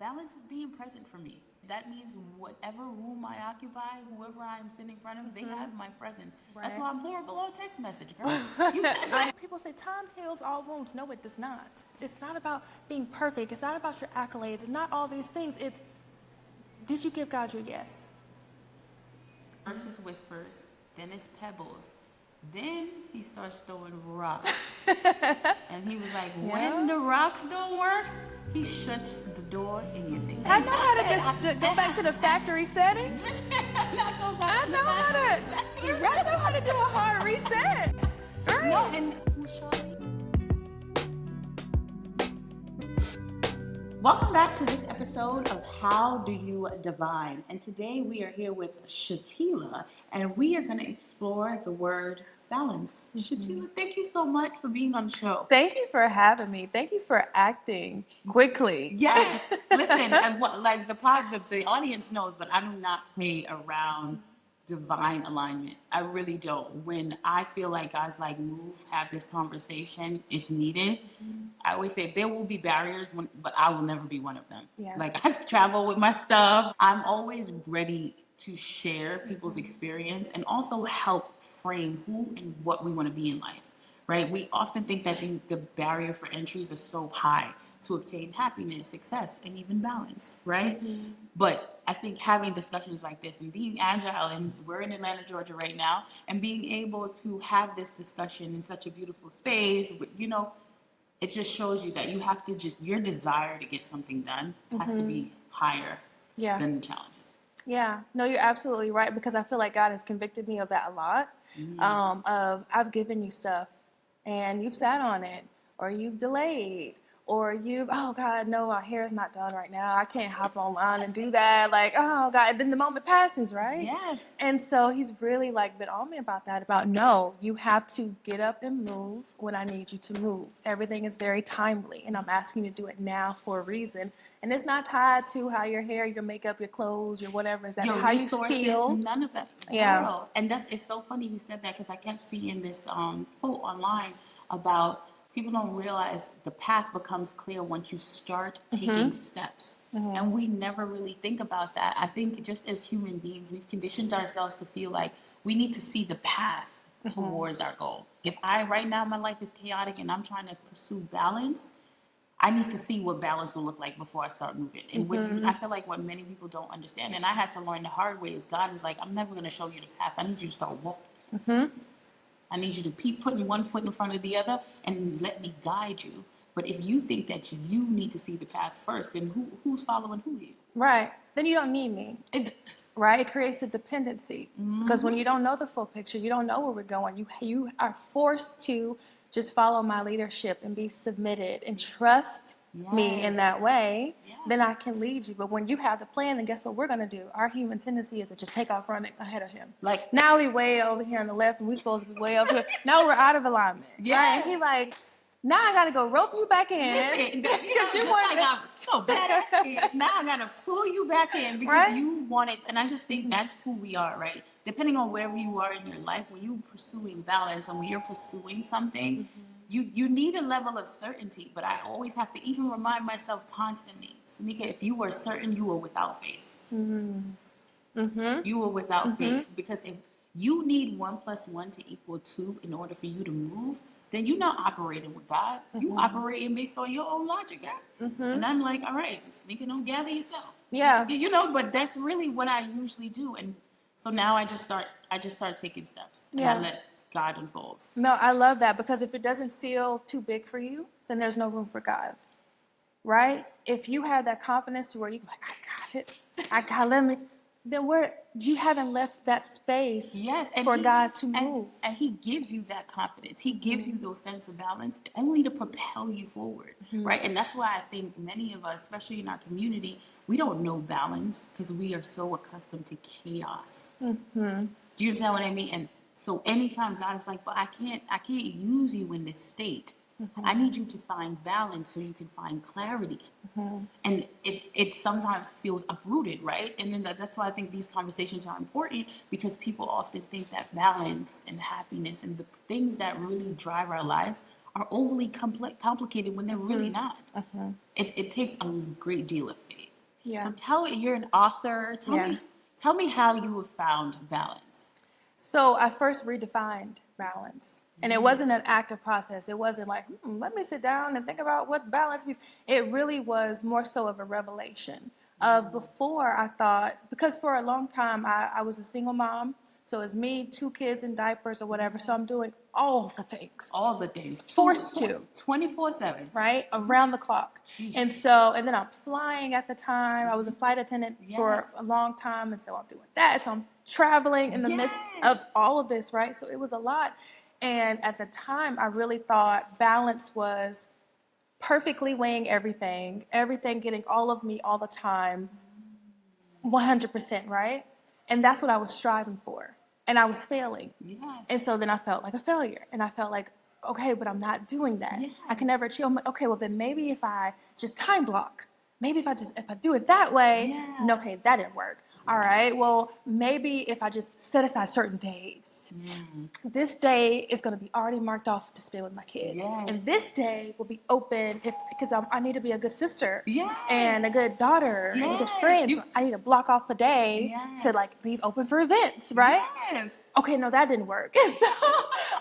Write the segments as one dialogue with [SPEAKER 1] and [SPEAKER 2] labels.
[SPEAKER 1] balance is being present for me. That means whatever room I occupy, whoever I'm sitting in front of, they have my presence. That's
[SPEAKER 2] Right.
[SPEAKER 1] why I'm horrible on text message, girl. You
[SPEAKER 2] People say time heals all wounds. No, it does not. It's not about being perfect. It's not about your accolades. It's not all these things. It's, did you give God your yes?
[SPEAKER 1] First is whispers, then it's pebbles. Then he starts throwing rocks. And he was like, when the rocks don't work, he shuts the door in your face.
[SPEAKER 2] I know how to just go back to the factory setting. I know how to do a hard reset. Right.
[SPEAKER 1] No, and welcome back to this episode of How Do You Divine? And today we are here with Chatela, and we are going to explore the word balance. Chatela, thank you so much for being on the show.
[SPEAKER 2] Thank you for having me. Thank you for acting quickly.
[SPEAKER 1] Yes. Listen, and like the audience knows, but I do not play around divine alignment. I really don't. When I feel like God's like, move, have this conversation, it's needed. I always say there will be barriers, but I will never be one of them.
[SPEAKER 2] Yeah.
[SPEAKER 1] Like, I've traveled with my stuff. I'm always ready to share people's experience and also help frame who and what we want to be in life, right? We often think that the barrier for entries are so high to obtain happiness, success, and even balance, right? But I think having discussions like this and being agile, and we're in Atlanta, Georgia right now, and being able to have this discussion in such a beautiful space, you know, it just shows you that you have to your desire to get something done has to be higher than the challenges.
[SPEAKER 2] Yeah, no, you're absolutely right, because I feel like God has convicted me of that a lot. Of I've given you stuff and you've sat on it, or you've delayed, or oh God, no, my hair is not done right now. I can't hop online and do that. Like, oh God, and then the moment passes, right?
[SPEAKER 1] Yes.
[SPEAKER 2] And so he's really like been on me about that, about no, you have to get up and move when I need you to move. Everything is very timely, and I'm asking you to do it now for a reason. And it's not tied to how your hair, your makeup, your clothes, your whatever. Is that
[SPEAKER 1] Your
[SPEAKER 2] how
[SPEAKER 1] resources,
[SPEAKER 2] you feel?
[SPEAKER 1] none of that.
[SPEAKER 2] Yeah.
[SPEAKER 1] Girl. And it's so funny you said that, because I kept seeing this quote online about people don't realize the path becomes clear once you start taking steps. And we never really think about that. I think just as human beings, we've conditioned ourselves to feel like we need to see the path towards our goal. If right now my life is chaotic and I'm trying to pursue balance, I need to see what balance will look like before I start moving. And I feel like what many people don't understand, and I had to learn the hard way, is God is like, I'm never going to show you the path. I need you to start walking. I need you to keep putting one foot in front of the other and let me guide you. But if you think that you need to see the path first, then who's following who you?
[SPEAKER 2] Right. Then you don't need me. Right? It creates a dependency. Because when you don't know the full picture, you don't know where we're going. You are forced to just follow my leadership and be submitted and trust me in that way. Then I can lead you. But when you have the plan, then guess what we're going to do? Our human tendency is to just take off running ahead of him. Like, now we way over here on the left, and we're supposed to be way over here. Now we're out of alignment.
[SPEAKER 1] Yeah.
[SPEAKER 2] Right? And he's like, now I got to go rope you back in.
[SPEAKER 1] Because you wanted like so badass. Now I got to pull you back in because you want it. And I just think that's who we are, right? Depending on wherever you are in your life, when you're pursuing balance and when you're pursuing something, you need a level of certainty. But I always have to even remind myself constantly, Sanika, if you were certain, you were without faith. You were without faith. Because if you need 1 + 1 to equal 2 in order for you to move, then you're not operating with God. You operating based on your own logic, God. And I'm like, all right, Sneaking on, gather yourself.
[SPEAKER 2] Yeah.
[SPEAKER 1] You know, but that's really what I usually do. And so now I just start taking steps. And I let God unfold.
[SPEAKER 2] No, I love that, because if it doesn't feel too big for you, then there's no room for God. Right? If you have that confidence to where you're like, I got it, then you haven't left that space for God to move.
[SPEAKER 1] And he gives you that confidence. He gives you those sense of balance only to propel you forward, right? And that's why I think many of us, especially in our community, we don't know balance because we are so accustomed to chaos. Do you understand what I mean? And so anytime God is like, but I can't use you in this state. I need you to find balance so you can find clarity. And it sometimes feels uprooted, right? And then that's why I think these conversations are important, because people often think that balance and happiness and the things that really drive our lives are overly complicated when they're really not. It takes a great deal of faith.
[SPEAKER 2] Yeah.
[SPEAKER 1] So tell me, you're an author. Tell me how you have found balance.
[SPEAKER 2] So I first redefined balance. And it wasn't an active process. It wasn't like, let me sit down and think about what balance means. It really was more so of a revelation of before I thought, because for a long time I was a single mom. So it's me, 2 kids in diapers or whatever. So I'm doing all the things.
[SPEAKER 1] All the things.
[SPEAKER 2] Forced to.
[SPEAKER 1] 24/7.
[SPEAKER 2] Right? Around the clock. And then I'm flying at the time. I was a flight attendant for a long time. And so I'm doing that. So I'm traveling in the midst of all of this, right? So it was a lot. And at the time, I really thought balance was perfectly weighing everything getting all of me all the time, 100%, right? And that's what I was striving for. And I was failing.
[SPEAKER 1] Yes.
[SPEAKER 2] And so then I felt like a failure. And I felt like, okay, but I'm not doing that.
[SPEAKER 1] Yes.
[SPEAKER 2] I can never achieve. I'm like, okay, well then maybe if I just time block, maybe if I do it that way, no, okay, that didn't work. All right, well, maybe if I just set aside certain days, this day is going to be already marked off to spend with my kids.
[SPEAKER 1] Yes.
[SPEAKER 2] And this day will be open because I need to be a good sister
[SPEAKER 1] Yes.
[SPEAKER 2] and a good daughter and a good friend. So I need to block off a day to like leave open for events, right?
[SPEAKER 1] Yes.
[SPEAKER 2] Okay, no, that didn't work. So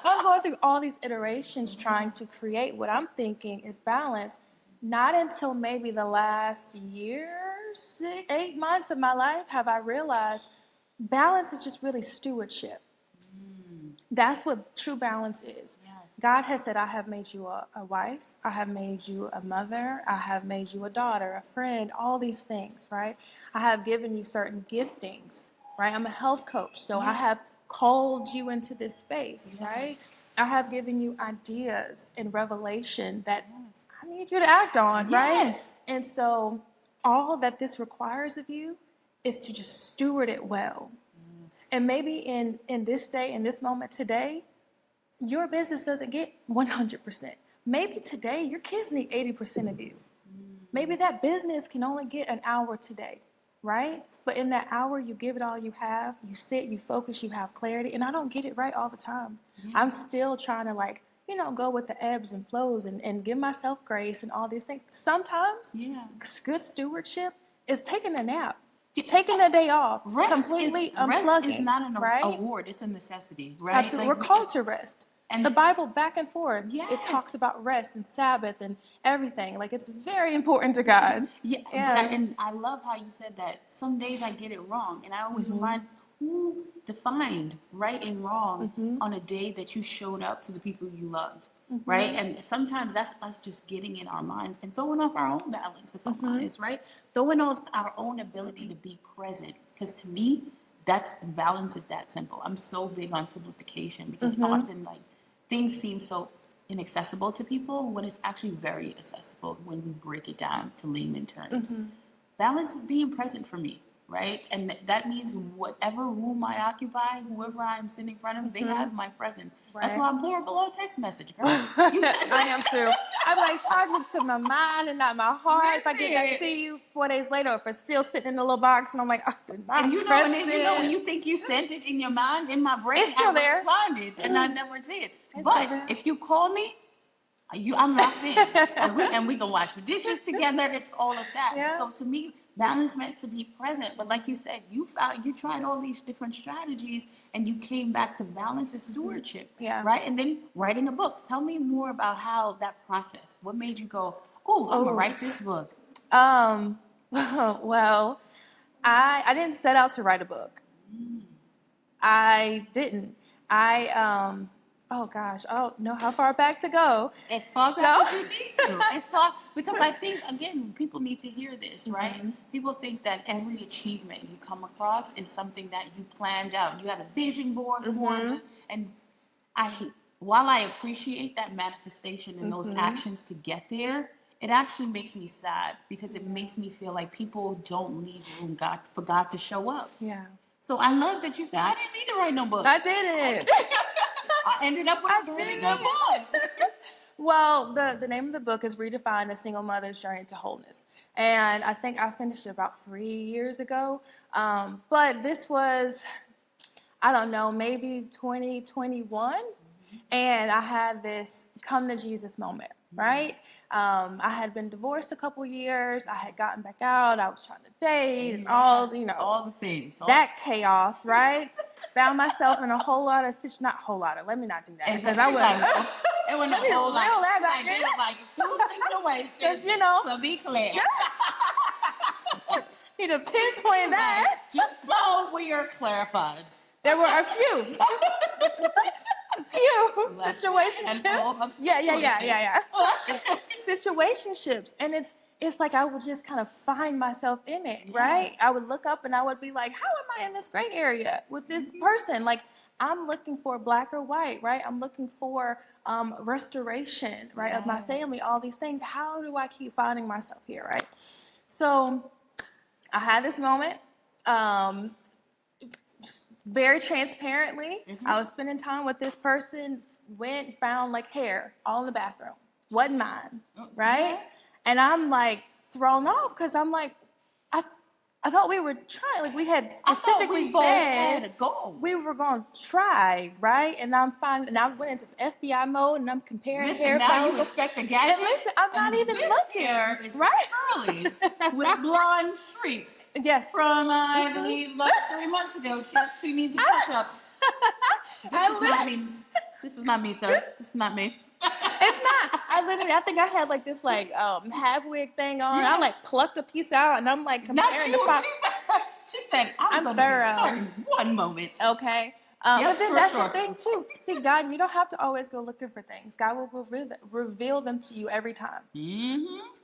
[SPEAKER 2] I'm going through all these iterations trying to create what I'm thinking is balance. Not until maybe the last year, 8 months of my life have I realized balance is just really stewardship. That's what true balance is.
[SPEAKER 1] Yes.
[SPEAKER 2] God has said, I have made you a wife. I have made you a mother. I have made you a daughter, a friend, all these things, right? I have given you certain giftings, right? I'm a health coach, so I have called you into this space, right? I have given you ideas and revelation that I need you to act on, right?
[SPEAKER 1] Yes.
[SPEAKER 2] And so all that this requires of you is to just steward it well. And maybe in this day, in this moment today, your business doesn't get 100%. Maybe today your kids need 80% of you. Maybe that business can only get an hour today, right? But in that hour, you give it all you have. You sit, you focus, you have clarity. And I don't get it right all the time. I'm still trying to go with the ebbs and flows and give myself grace and all these things. Sometimes good stewardship is taking a nap. Taking a day off, completely unplugging.
[SPEAKER 1] Rest is not an award; it's a necessity, right?
[SPEAKER 2] Absolutely, we're called to rest. And the Bible, back and forth, it talks about rest and Sabbath and everything. Like it's very important to God.
[SPEAKER 1] And I love how you said that. Some days I get it wrong, and I always remind who defined right and wrong on a day that you showed up for the people you loved. Right? And sometimes that's us just getting in our minds and throwing off our own balance, if I'm honest, right? Throwing off our own ability to be present. Because to me, that's balance is that simple. I'm so big on simplification because often things seem so inaccessible to people when it's actually very accessible when we break it down to layman terms. Balance is being present for me. Right? And that means whatever room I occupy, whoever I'm sitting in front of, they have my presence. Right. That's why I'm horrible on text message, girl.
[SPEAKER 2] I am too. I'm like charging to my mind and not my heart.
[SPEAKER 1] Listen.
[SPEAKER 2] If I get back to see you 4 days later, if it's still sitting in the little box and I'm like,
[SPEAKER 1] and you know when you think you sent it in your mind, in my brain,
[SPEAKER 2] it's still there.
[SPEAKER 1] Responded and I never did. But if you call me, I'm locked in. and we can wash the dishes together. It's all of that. Yeah. So to me, balance meant to be present. But like you said, you tried all these different strategies and you came back to balance and stewardship.
[SPEAKER 2] Yeah.
[SPEAKER 1] Right? And then writing a book. Tell me more about how that process. What made you go, I'm going to write this book?
[SPEAKER 2] Well, I didn't set out to write a book. I didn't. Oh gosh, I don't know how far back to go.
[SPEAKER 1] As far back as you need to. As far, because I think, again, people need to hear this, right? People think that every achievement you come across is something that you planned out. You had a vision board for, and while I appreciate that manifestation and those actions to get there, it actually makes me sad because it makes me feel like people don't leave room for God to show up.
[SPEAKER 2] Yeah.
[SPEAKER 1] So I love that you said, I didn't mean to write no book.
[SPEAKER 2] I didn't.
[SPEAKER 1] I ended up with a really good book.
[SPEAKER 2] Well, the name of the book is Redefine: A Single Mother's Journey to Wholeness. And I think I finished it about 3 years ago. But this was, I don't know, maybe 2021. And I had this come to Jesus moment. right? I had been divorced a couple years. I had gotten back out. I was trying to date and all
[SPEAKER 1] all the things.
[SPEAKER 2] That chaos, right? Found myself in a whole lot of let me not do that. Because I would.
[SPEAKER 1] It wasn't a whole lot. It was like two situations. So be clear.
[SPEAKER 2] Need to pinpoint that.
[SPEAKER 1] Just so we are clarified.
[SPEAKER 2] There were a few situationships. Yeah. Situationships. And it's like I would just kind of find myself in it, right? I would look up and I would be like, how am I in this gray area with this person? Like, I'm looking for black or white, right? I'm looking for restoration, right, of my family, all these things. How do I keep finding myself here, right? So I had this moment, very transparently. I was spending time with this person, found like hair all in the bathroom. Wasn't mine, right? And I'm like thrown off because I'm like, I thought we were trying, like we had specifically said we were going to try, right? And I went into FBI mode and I'm comparing hair.
[SPEAKER 1] Now you expect a gadget.
[SPEAKER 2] And listen, I'm not even looking.
[SPEAKER 1] Hair is curly with blonde streaks.
[SPEAKER 2] Yes.
[SPEAKER 1] From, I believe, like 3 months ago. She needs to touch up. This is not me, sir. This is not me.
[SPEAKER 2] It's not. I think I had like this half wig thing on. I like plucked a piece out and I'm like comparing
[SPEAKER 1] She said, I'm going to be certain one moment.
[SPEAKER 2] Okay. But then that's the thing too. See, God, you don't have to always go looking for things. God will reveal them to you every time.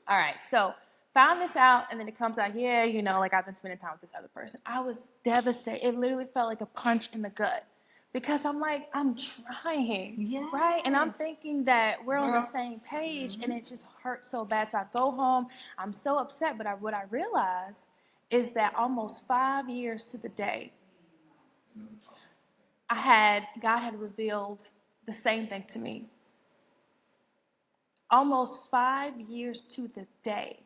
[SPEAKER 2] All right. So found this out and then it comes out, like I've been spending time with this other person. I was devastated. It literally felt like a punch in the gut. Because I'm like, I'm trying, right? And I'm thinking that we're on the same page, and it just hurts so bad. So I go home, I'm so upset, but what I realized is that almost 5 years to the day, God had revealed the same thing to me. Almost 5 years to the day,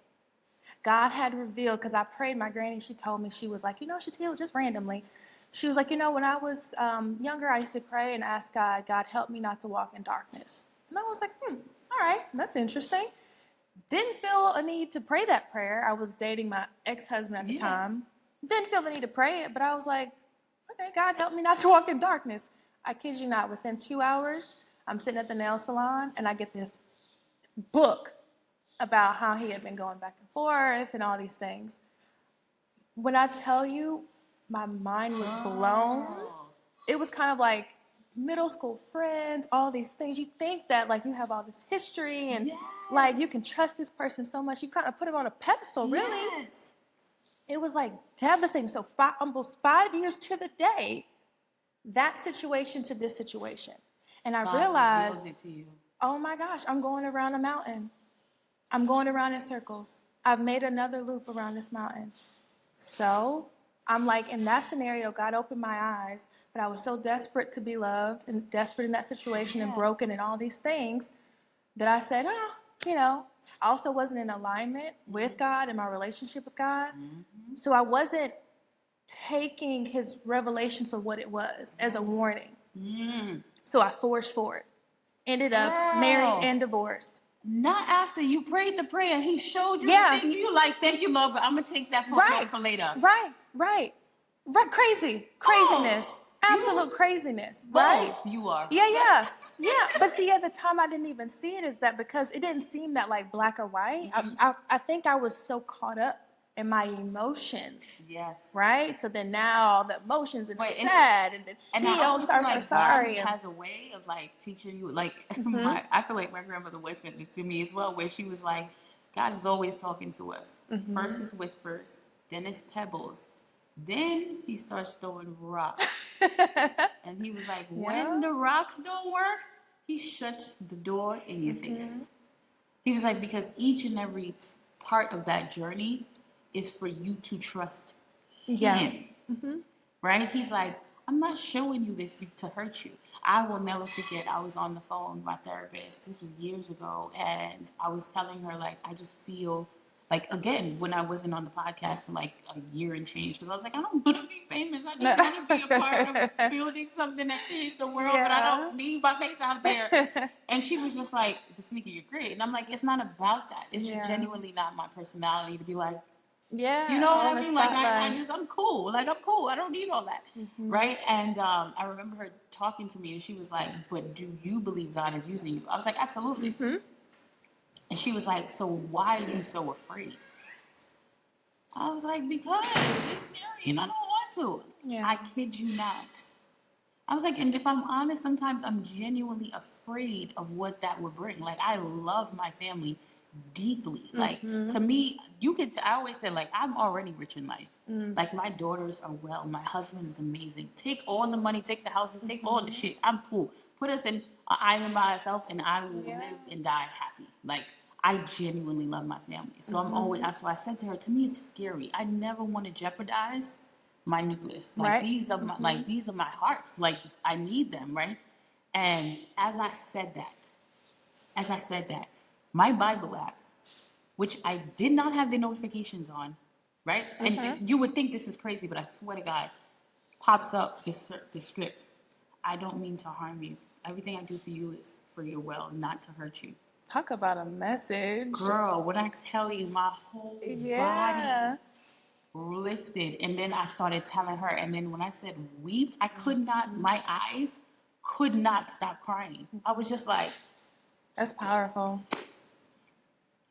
[SPEAKER 2] God had revealed, because I prayed, my granny, she told me, she was like, Chatela, just randomly, she was like, when I was younger, I used to pray and ask God, help me not to walk in darkness. And I was like, all right, that's interesting. Didn't feel a need to pray that prayer. I was dating my ex-husband at the time. Didn't feel the need to pray it, but I was like, okay, God, help me not to walk in darkness. I kid you not, within 2 hours, I'm sitting at the nail salon and I get this book about how he had been going back and forth and all these things. When I tell you, my mind was blown. It was kind of like middle school friends, all these things. You think that like you have all this history and like you can trust this person so much. You kind of put him on a pedestal, really. It was like devastating. So almost 5 years to the day, that situation to this situation. And I realized, oh my gosh, I'm going around a mountain. I'm going around in circles. I've made another loop around this mountain. So I'm like, in that scenario, God opened my eyes, but I was so desperate to be loved and desperate in that situation and broken and all these things that I said, I also wasn't in alignment with God and my relationship with God. So I wasn't taking his revelation for what it was as a warning. So I forged for it. Ended up married and divorced.
[SPEAKER 1] Not after you prayed the prayer, he showed you the thing. You like, thank you, Lord, but I'm going to take that for later.
[SPEAKER 2] Right. Craziness. Absolute craziness. Right?
[SPEAKER 1] You are.
[SPEAKER 2] Yeah. But see, at the time, I didn't even see it as that because it didn't seem that like black or white. I think I was so caught up in my emotions.
[SPEAKER 1] Yes.
[SPEAKER 2] Right? So then now the emotions and sad and sorry.
[SPEAKER 1] God has a way of like teaching you, like I feel like my grandmother always said this to me as well, where she was like, God is always talking to us. First it's whispers, then it's pebbles, then he starts throwing rocks. And he was like, when the rocks don't work, he shuts the door in your face. He was like, because each and every part of that journey is for you to trust him. Right? He's like, I'm not showing you this to hurt you. I will never forget, I was on the phone with my therapist. This was years ago. And I was telling her, like, I just feel like, again, when I wasn't on the podcast for like a year and change, because I was like, I don't want to be famous. I just want to be a part of building something that changed the world, but I don't need my face out there. And she was just like, but Sneaker, you're great. And I'm like, it's not about that. It's just genuinely not my personality to be like, you know what I mean? Like, I'm cool. Like, I'm cool. I don't need all that. Right? And I remember her talking to me, and she was like, but do you believe God is using you? I was like, absolutely. And she was like, so why are you so afraid? I was like, because it's scary and I don't want to. Yeah. I kid you not. I was like, and if I'm honest, sometimes I'm genuinely afraid of what that would bring. Like, I love my family deeply. Like, to me, I always say, like, I'm already rich in life. Like, my daughters are well. My husband is amazing. Take all the money, take the houses, take all the shit. I'm cool. Put us in an island by ourselves, and I will live and die happy. Like, I genuinely love my family. So so I said to her, to me, it's scary. I never want to jeopardize my nucleus. Like, these are my, these are my hearts. Like, I need them, right? And as I said that, my Bible app, which I did not have the notifications on, right? And you would think this is crazy, but I swear to God, pops up this script. I don't mean to harm you. Everything I do for you is for your well, not to hurt you.
[SPEAKER 2] Talk about a message.
[SPEAKER 1] Girl, when I tell you, my whole body lifted. And then I started telling her. And then when I said weeped, my eyes could not stop crying. I was just like.
[SPEAKER 2] That's powerful.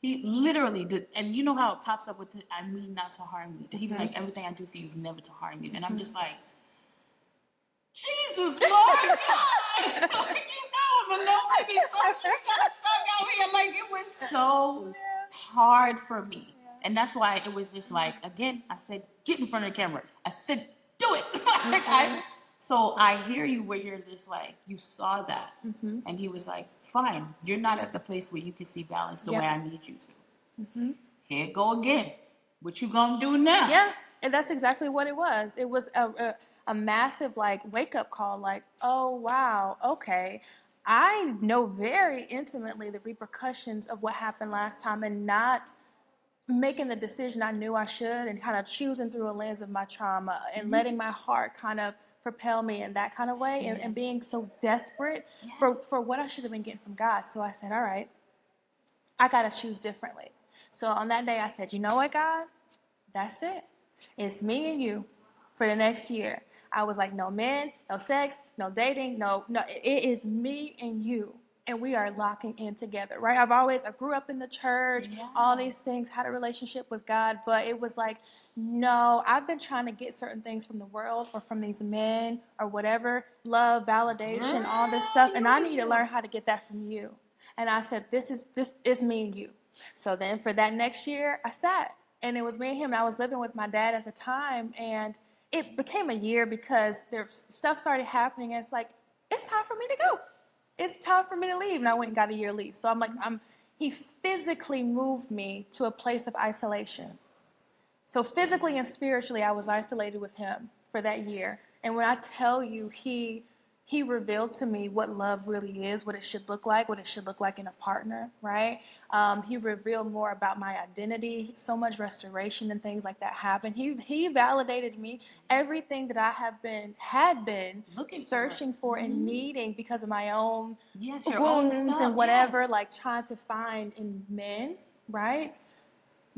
[SPEAKER 1] He literally did. And you know how it pops up with, I mean not to harm you. He was like, everything I do for you is never to harm you. And I'm just like, Jesus, Lord God. Like, you know, but nobody got stuck out here. Like, it was so hard for me. And that's why it was just like, again, I said, get in front of the camera. I said, do it. So I hear you where you're just like, you saw that. And he was like, fine, you're not at the place where you can see balance the way I need you to. Here it go again. What you gonna do now?
[SPEAKER 2] Yeah, and that's exactly what it was. It was a massive, like, wake-up call, like, oh, wow, okay. I know very intimately the repercussions of what happened last time and not making the decision I knew I should and kind of choosing through a lens of my trauma and letting my heart kind of propel me in that kind of way and being so desperate for what I should have been getting from God. So I said, all right, I got to choose differently. So on that day I said, you know what, God? That's it. It's me and you for the next year. I was like, no men, no sex, no dating, no, it is me and you. And we are locking in together, right? I grew up in the church, all these things, had a relationship with God, but it was like, no, I've been trying to get certain things from the world or from these men or whatever, love, validation, all this stuff, and I need to learn how to get that from you. And I said, this is me and you. So then for that next year, I sat, and it was me and him, and I was living with my dad at the time, and it became a year because stuff started happening, and it's like, it's time for me to go. It's time for me to leave. And I went and got a year leave. So I'm like, he physically moved me to a place of isolation. So physically and spiritually, I was isolated with him for that year. And when I tell you, he revealed to me what love really is, what it should look like in a partner, right? He revealed more about my identity. So much restoration and things like that happened. He validated me, everything that I had been searching for and needing because of my own wounds and whatever, like trying to find in men, right?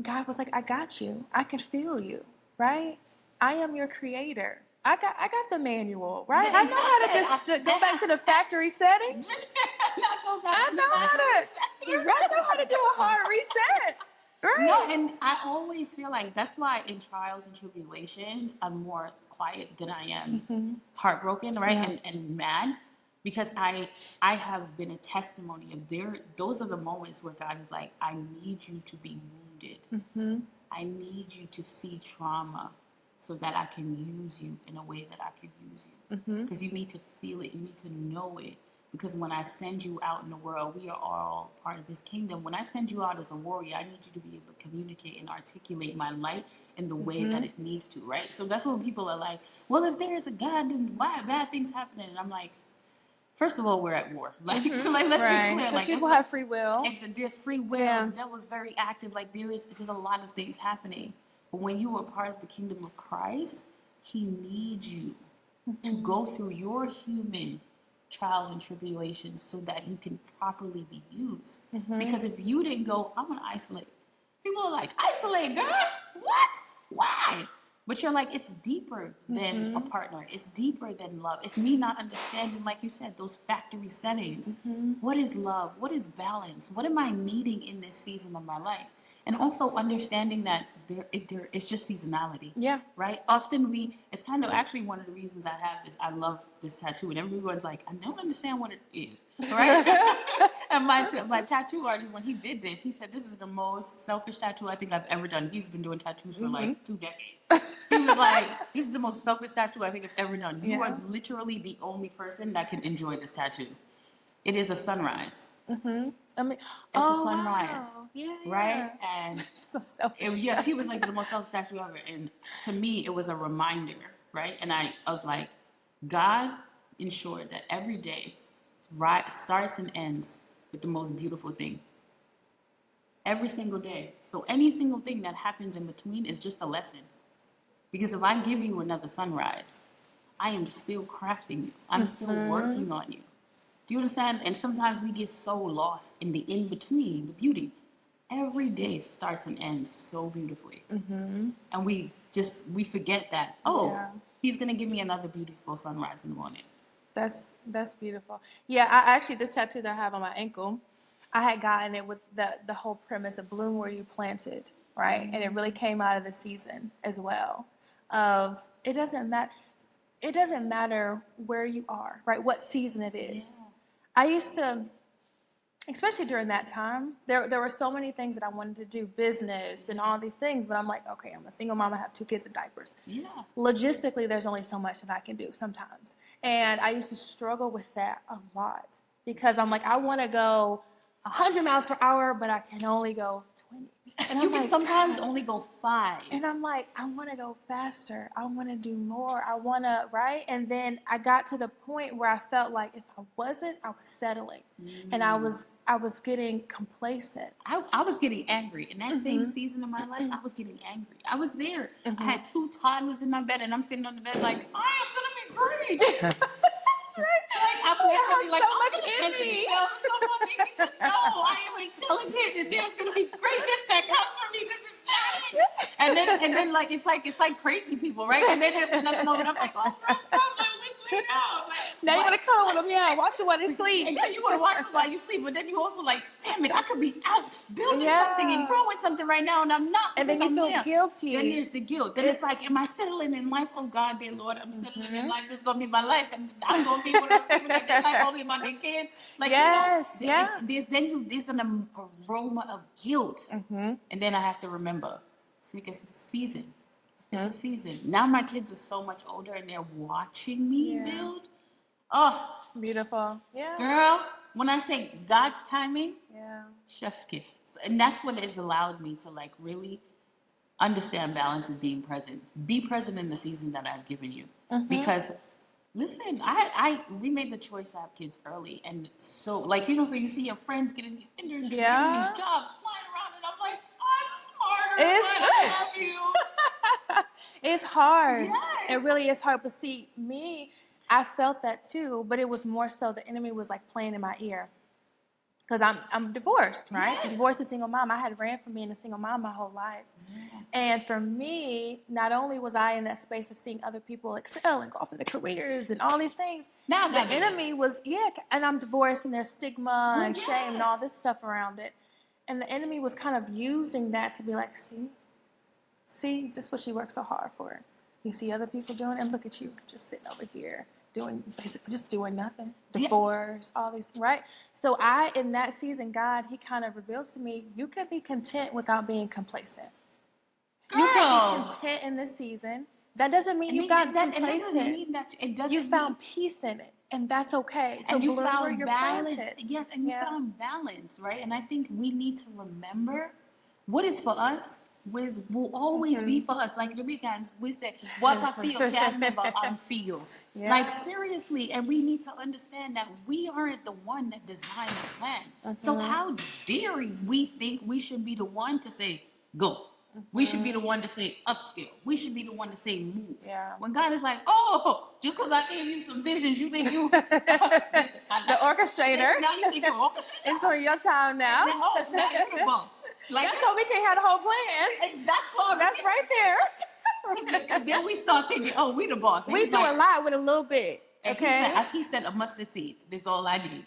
[SPEAKER 2] God was like, I got you. I can feel you, right? I am your creator. I got the manual, right? I know how to go back to the factory setting. I know how to do a hard reset. Right?
[SPEAKER 1] No, and I always feel like that's why in trials and tribulations, I'm more quiet than I am heartbroken, right? And mad. Because I have been a testimony of those are the moments where God is like, I need you to be wounded. I need you to see trauma so that I can use you in a way that I can use you. Because you need to feel it. You need to know it. Because when I send you out in the world, we are all part of his kingdom. When I send you out as a warrior, I need you to be able to communicate and articulate my light in the way that it needs to, right? So that's when people are like, well, if there is a God, then why are bad things happening? And I'm like, First of all, we're at war. Like, let's be
[SPEAKER 2] Right.
[SPEAKER 1] clear.
[SPEAKER 2] Because
[SPEAKER 1] Like,
[SPEAKER 2] people have free will.
[SPEAKER 1] there's free will.
[SPEAKER 2] Yeah.
[SPEAKER 1] The devil's very active. Like, there's a lot of things happening. But when you are part of the kingdom of Christ, he needs you to go through your human trials and tribulations so that you can properly be used. Because if you didn't go, I'm going to isolate. People are like, isolate, girl? What? Why? But you're like, it's deeper than a partner. It's deeper than love. It's me not understanding, like you said, those factory settings. What is love? What is balance? What am I needing in this season of my life? And also understanding that it's just seasonality.
[SPEAKER 2] Yeah.
[SPEAKER 1] Right? Often it's kind of actually one of the reasons I love this tattoo. And everyone's like, I don't understand what it is. Right? And my tattoo artist, when he did this, he said, this is the most selfish tattoo I think I've ever done. He's been doing tattoos for like 2 decades. He was like, this is the most selfish tattoo I think I've ever done. You are literally the only person that can enjoy this tattoo. It is a sunrise.
[SPEAKER 2] I mean,
[SPEAKER 1] it's a sunrise.
[SPEAKER 2] Wow. Yeah,
[SPEAKER 1] right? And
[SPEAKER 2] so selfish.
[SPEAKER 1] yes, he was like the most selfish tattoo ever. And to me, it was a reminder, right? And I was like, God ensured that every day starts and ends with the most beautiful thing. Every single day. So any single thing that happens in between is just a lesson. Because if I give you another sunrise, I am still crafting you. I'm still working on you. Do you understand? And sometimes we get so lost in the in-between, the beauty. Every day starts and ends so beautifully. And we forget that, he's going to give me another beautiful sunrise in the morning.
[SPEAKER 2] That's beautiful. Yeah, I actually, this tattoo that I have on my ankle, I had gotten it with the whole premise of bloom where you planted, right? And it really came out of the season as well. Of it doesn't matter where you are, right? What season it is. Yeah. I used to, especially during that time, there were so many things that I wanted to do, business and all these things, but I'm like, okay, I'm a single mom, I have 2 kids in diapers. Yeah. Logistically, there's only so much that I can do sometimes. And I used to struggle with that a lot because I'm like, I want to go 100 miles per hour, but I can only go 20. And
[SPEAKER 1] you can sometimes only go 5.
[SPEAKER 2] And I'm like, I want to go faster. I want to do more. I want to, right? And then I got to the point where I felt like if I wasn't, I was settling. And I was getting complacent.
[SPEAKER 1] I was getting angry. In that same season of my life, I was getting angry. I was there. I had 2 toddlers in my bed, and I'm sitting on the bed like, I am going to be great. That's right. Like, so much in me. Someone needs to know I am intelligent, and there's going to be greatness that comes from me. This is nice. And then like it's like crazy people, right? And then there's nothing over. And I'm like, oh, girl, stop, let's lay down. Like,
[SPEAKER 2] now you want to cuddle with them, yeah? Watch them while they sleep.
[SPEAKER 1] And then you want to watch them while you sleep, but then you also like, damn it, I could be out building something and growing something right now, and I'm not.
[SPEAKER 2] And then you feel guilty.
[SPEAKER 1] Then there's the guilt. Then it's like, am I settling in life? Oh God, dear Lord, I'm settling in life. This is gonna be my life, and I'm gonna be one of those people that their life only about their kids. Like,
[SPEAKER 2] yes,
[SPEAKER 1] there's an aroma of guilt, and then I have to remember, because it's a season. It's a season. Now my kids are so much older, and they're watching me build. Oh,
[SPEAKER 2] beautiful. Yeah.
[SPEAKER 1] Girl, when I say God's timing, chef's kiss. And that's what has allowed me to like really understand balance as being present. Be present in the season that I've given you. Because listen, we made the choice to have kids early, and so like, so you see your friends getting these internships, getting these jobs, flying around, and I'm like, I'm smarter. I love you.
[SPEAKER 2] It's hard.
[SPEAKER 1] Yes.
[SPEAKER 2] It really is hard. But see, I felt that too, but it was more so the enemy was like playing in my ear. Because I'm divorced, right? Yes. Divorced and single mom. I had ran from being a single mom my whole life. Yeah. And for me, not only was I in that space of seeing other people excel and go off in their careers and all these things, now the enemy was, and I'm divorced and there's stigma and shame and all this stuff around it. And the enemy was kind of using that to be like, see, this is what you work so hard for. You see other people doing it, and look at you just sitting over here. Basically just doing nothing, divorce, all these, right? So in that season, God, he kind of revealed to me, you can be content without being complacent. Girl. You can be content in this season. That doesn't mean you got complacent. You found peace in it, and that's okay. So
[SPEAKER 1] and you found
[SPEAKER 2] balance.
[SPEAKER 1] Yes, and you found balance, right? And I think we need to remember what is for us will always be for us. Like Jamaicans, we say, what I feel can't never unfeel.
[SPEAKER 2] Yeah.
[SPEAKER 1] Like seriously, and we need to understand that we aren't the one that designed the plan. So how dare we think we should be the one to say, go. We should be the one to say upskill. We should be the one to say move.
[SPEAKER 2] Yeah.
[SPEAKER 1] When God is like, oh, just because I gave you some visions, you think you...
[SPEAKER 2] The orchestrator.
[SPEAKER 1] Now you think you're orchestrator.
[SPEAKER 2] It's on your time now.
[SPEAKER 1] Now you're the boss. Like,
[SPEAKER 2] that's why we can't have the whole plan.
[SPEAKER 1] and that's why.
[SPEAKER 2] That's right there.
[SPEAKER 1] Because then we start thinking, oh, we the boss. And
[SPEAKER 2] We
[SPEAKER 1] he's
[SPEAKER 2] do
[SPEAKER 1] like,
[SPEAKER 2] a lot with a little bit. Okay.
[SPEAKER 1] as he said, a mustard seed. That's all I need.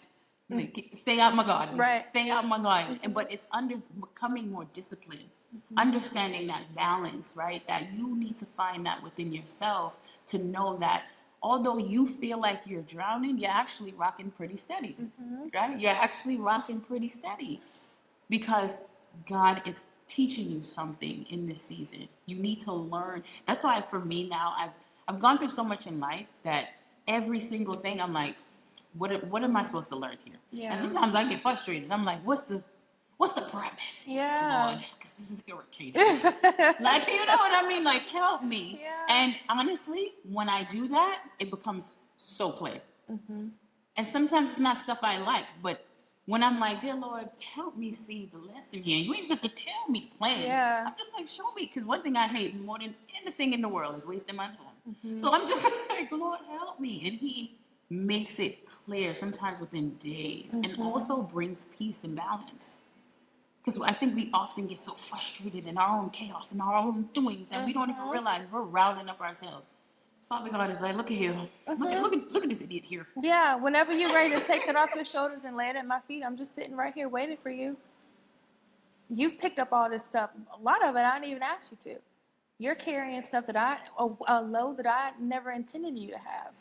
[SPEAKER 1] Stay out my garden.
[SPEAKER 2] Right.
[SPEAKER 1] Stay out my garden. But it's becoming more disciplined. Understanding that balance, right? That you need to find that within yourself to know that although you feel like you're drowning, you're actually rocking pretty steady, right? You're actually rocking pretty steady because God is teaching you something in this season. You need to learn. That's why for me now, I've gone through so much in life that every single thing I'm like, what am I supposed to learn here?
[SPEAKER 2] Yeah.
[SPEAKER 1] And sometimes I get frustrated. I'm like, what's the premise,
[SPEAKER 2] Yeah.
[SPEAKER 1] Lord? Because this is irritating. Like, you know what I mean? Like, help me.
[SPEAKER 2] Yeah.
[SPEAKER 1] And honestly, when I do that, it becomes so clear. And sometimes it's not stuff I like, but when I'm like, dear Lord, help me see the lesson here. You ain't got to tell me plan.
[SPEAKER 2] Yeah.
[SPEAKER 1] I'm just like, show me. Because one thing I hate more than anything in the world is wasting my time. So I'm just like, Lord, help me. And he makes it clear sometimes within days and also brings peace and balance. Because I think we often get so frustrated in our own chaos and our own doings, and we don't even realize we're rounding up ourselves. Father God is like, look at here. Look at this idiot here.
[SPEAKER 2] Yeah, whenever you're ready to take it off your shoulders and lay it at my feet, I'm just sitting right here waiting for you. You've picked up all this stuff. A lot of it I didn't even ask you to. You're carrying stuff a load that I never intended you to have.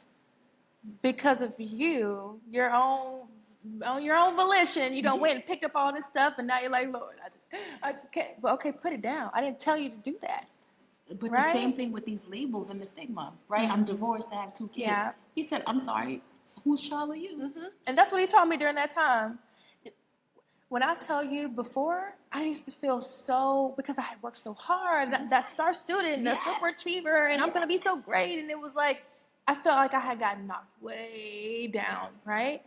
[SPEAKER 2] Because of you, on your own volition, you went and picked up all this stuff, and now you're like, Lord, I just can't. But okay, put it down. I didn't tell you to do that.
[SPEAKER 1] But
[SPEAKER 2] right?
[SPEAKER 1] The same thing with these labels and the stigma, right? I'm divorced, I have 2 kids.
[SPEAKER 2] Yeah.
[SPEAKER 1] He said, I'm sorry, whose child are you?
[SPEAKER 2] And that's what he told me during that time. When I tell you before, I used to feel so, because I had worked so hard, that star student, the super achiever, and I'm going to be so great. And it was like, I felt like I had gotten knocked way down, right?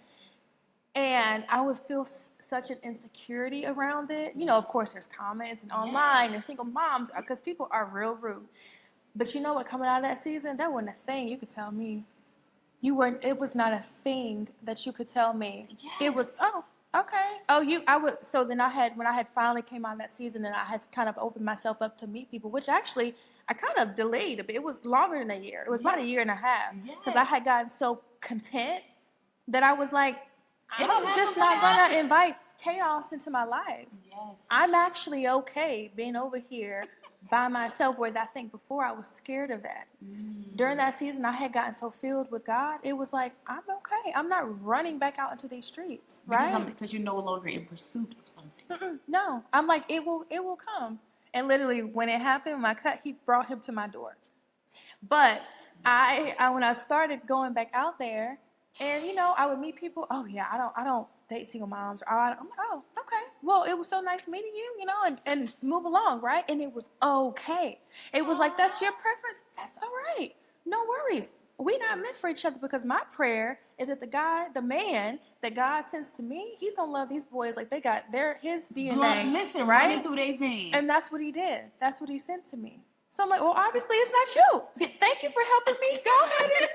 [SPEAKER 2] And I would feel such an insecurity around it. You know, of course, there's comments and online and single moms, because people are real rude. But you know what? Coming out of that season, that wasn't a thing you could tell me. It was not a thing that you could tell me.
[SPEAKER 1] Yes.
[SPEAKER 2] It was, oh, okay. So then when I had finally came out of that season and I had kind of opened myself up to meet people, which actually I kind of delayed a bit. It was longer than a year. It was about a year and a half. Because I had gotten so content that I was like, I'm just not going to invite chaos into my life.
[SPEAKER 1] Yes.
[SPEAKER 2] I'm actually okay being over here by myself, where I think before I was scared of that. During that season, I had gotten so filled with God, it was like, I'm okay. I'm not running back out into these streets, right?
[SPEAKER 1] Because you're no longer in pursuit of something.
[SPEAKER 2] No, I'm like, it will come. And literally, when it happened, my cut, he brought him to my door. But when I started going back out there, and I would meet people. Oh yeah, I don't date single moms. I'm like, oh, okay. Well, it was so nice meeting you, and move along, right? And it was okay. It was like, that's your preference. That's all right. No worries. We're not meant for each other, because my prayer is that the man that God sends to me, he's gonna love these boys like they got his DNA.
[SPEAKER 1] Listen,
[SPEAKER 2] right?
[SPEAKER 1] Running through their veins.
[SPEAKER 2] And that's what he did. That's what he sent to me. So I'm like, well, obviously it's not you. Thank you for helping me. Go ahead.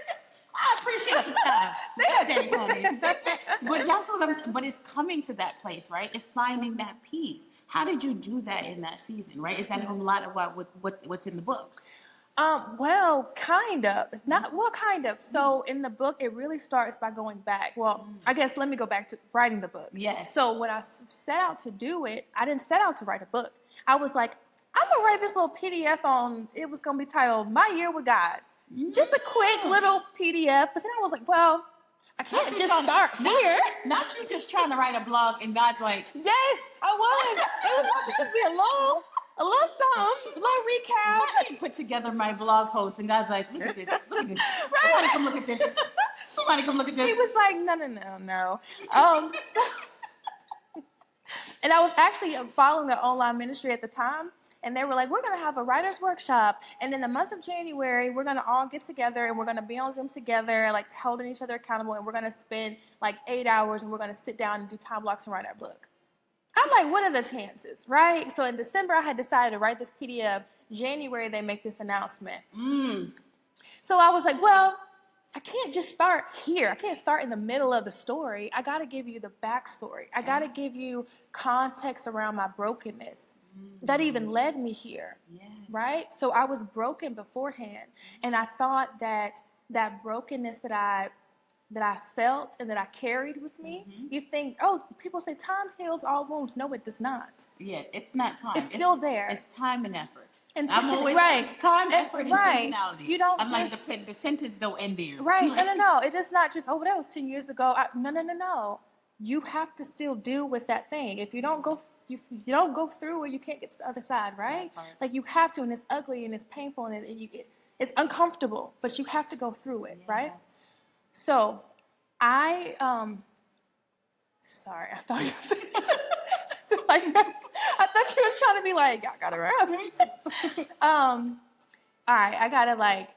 [SPEAKER 1] I appreciate your time. But it's coming to that place, right? It's finding that peace. How did you do that in that season, right? Is that a lot of what's in the book?
[SPEAKER 2] Well, kind of. It's not, well, kind of. So in the book, it really starts by going back. Well, I guess let me go back to writing the book.
[SPEAKER 1] Yes.
[SPEAKER 2] So when I set out to do it, I didn't set out to write a book. I was like, I'm going to write this little PDF it was going to be titled My Year with God. Just a quick little PDF. But then I was like, well, I can't just start here.
[SPEAKER 1] Not you just trying to write a blog and God's like,
[SPEAKER 2] yes, I was. It was going to just be a little something, a little recap.
[SPEAKER 1] I put together my blog post and God's like, look at this. Right. Somebody come look at this. Somebody come look at this.
[SPEAKER 2] He was like, no. And I was actually following an online ministry at the time. And they were like, we're going to have a writer's workshop. And in the month of January, we're going to all get together and we're going to be on Zoom together, like holding each other accountable. And we're going to spend like 8 hours and we're going to sit down and do time blocks and write our book. I'm like, what are the chances, right? So in December, I had decided to write this PDF. January, they make this announcement. So I was like, well, I can't just start here. I can't start in the middle of the story. I got to give you the backstory. I got to give you context around my brokenness that even led me here, right? So I was broken beforehand. And I thought that that brokenness that I felt and that I carried with me, you think, oh, people say time heals all wounds. No, it does not.
[SPEAKER 1] Yeah, it's not time.
[SPEAKER 2] It's still there.
[SPEAKER 1] It's time and effort.
[SPEAKER 2] I'm
[SPEAKER 1] always
[SPEAKER 2] right.
[SPEAKER 1] It's time, effort, and intentionality.
[SPEAKER 2] You don't
[SPEAKER 1] I'm
[SPEAKER 2] just,
[SPEAKER 1] like, the sentence don't end there.
[SPEAKER 2] Right. No. It is not just, oh, that was 10 years ago. No. You have to still deal with that thing. If you don't go, you don't go through it, you can't get to the other side, right? Like you have to, and it's ugly and it's painful and it's uncomfortable, but you have to go through it, right? So I sorry, I thought you was like, I thought she was trying to be like, I got it right. All right, I gotta like.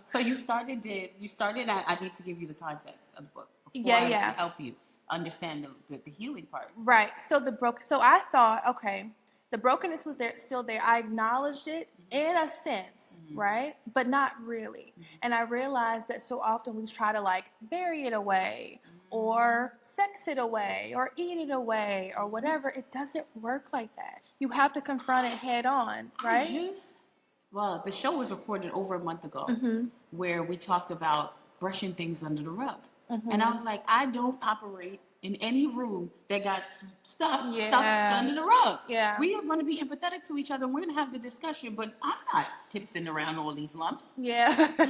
[SPEAKER 1] So you started. I need to give you the context of the book. To help you understand the healing part.
[SPEAKER 2] Right. So So I thought, okay, the brokenness was there, still there. I acknowledged it in a sense, right? But not really. And I realized that so often we try to like bury it away or sex it away or eat it away or whatever. It doesn't work like that. You have to confront it head on, right?
[SPEAKER 1] Well, the show was recorded over a month ago where we talked about brushing things under the rug. And I was like, I don't operate in any room that got stuff under the rug.
[SPEAKER 2] Yeah.
[SPEAKER 1] We are going to be empathetic to each other and we're going to have the discussion, but I'm not tipsing around all these lumps.
[SPEAKER 2] Yeah. They're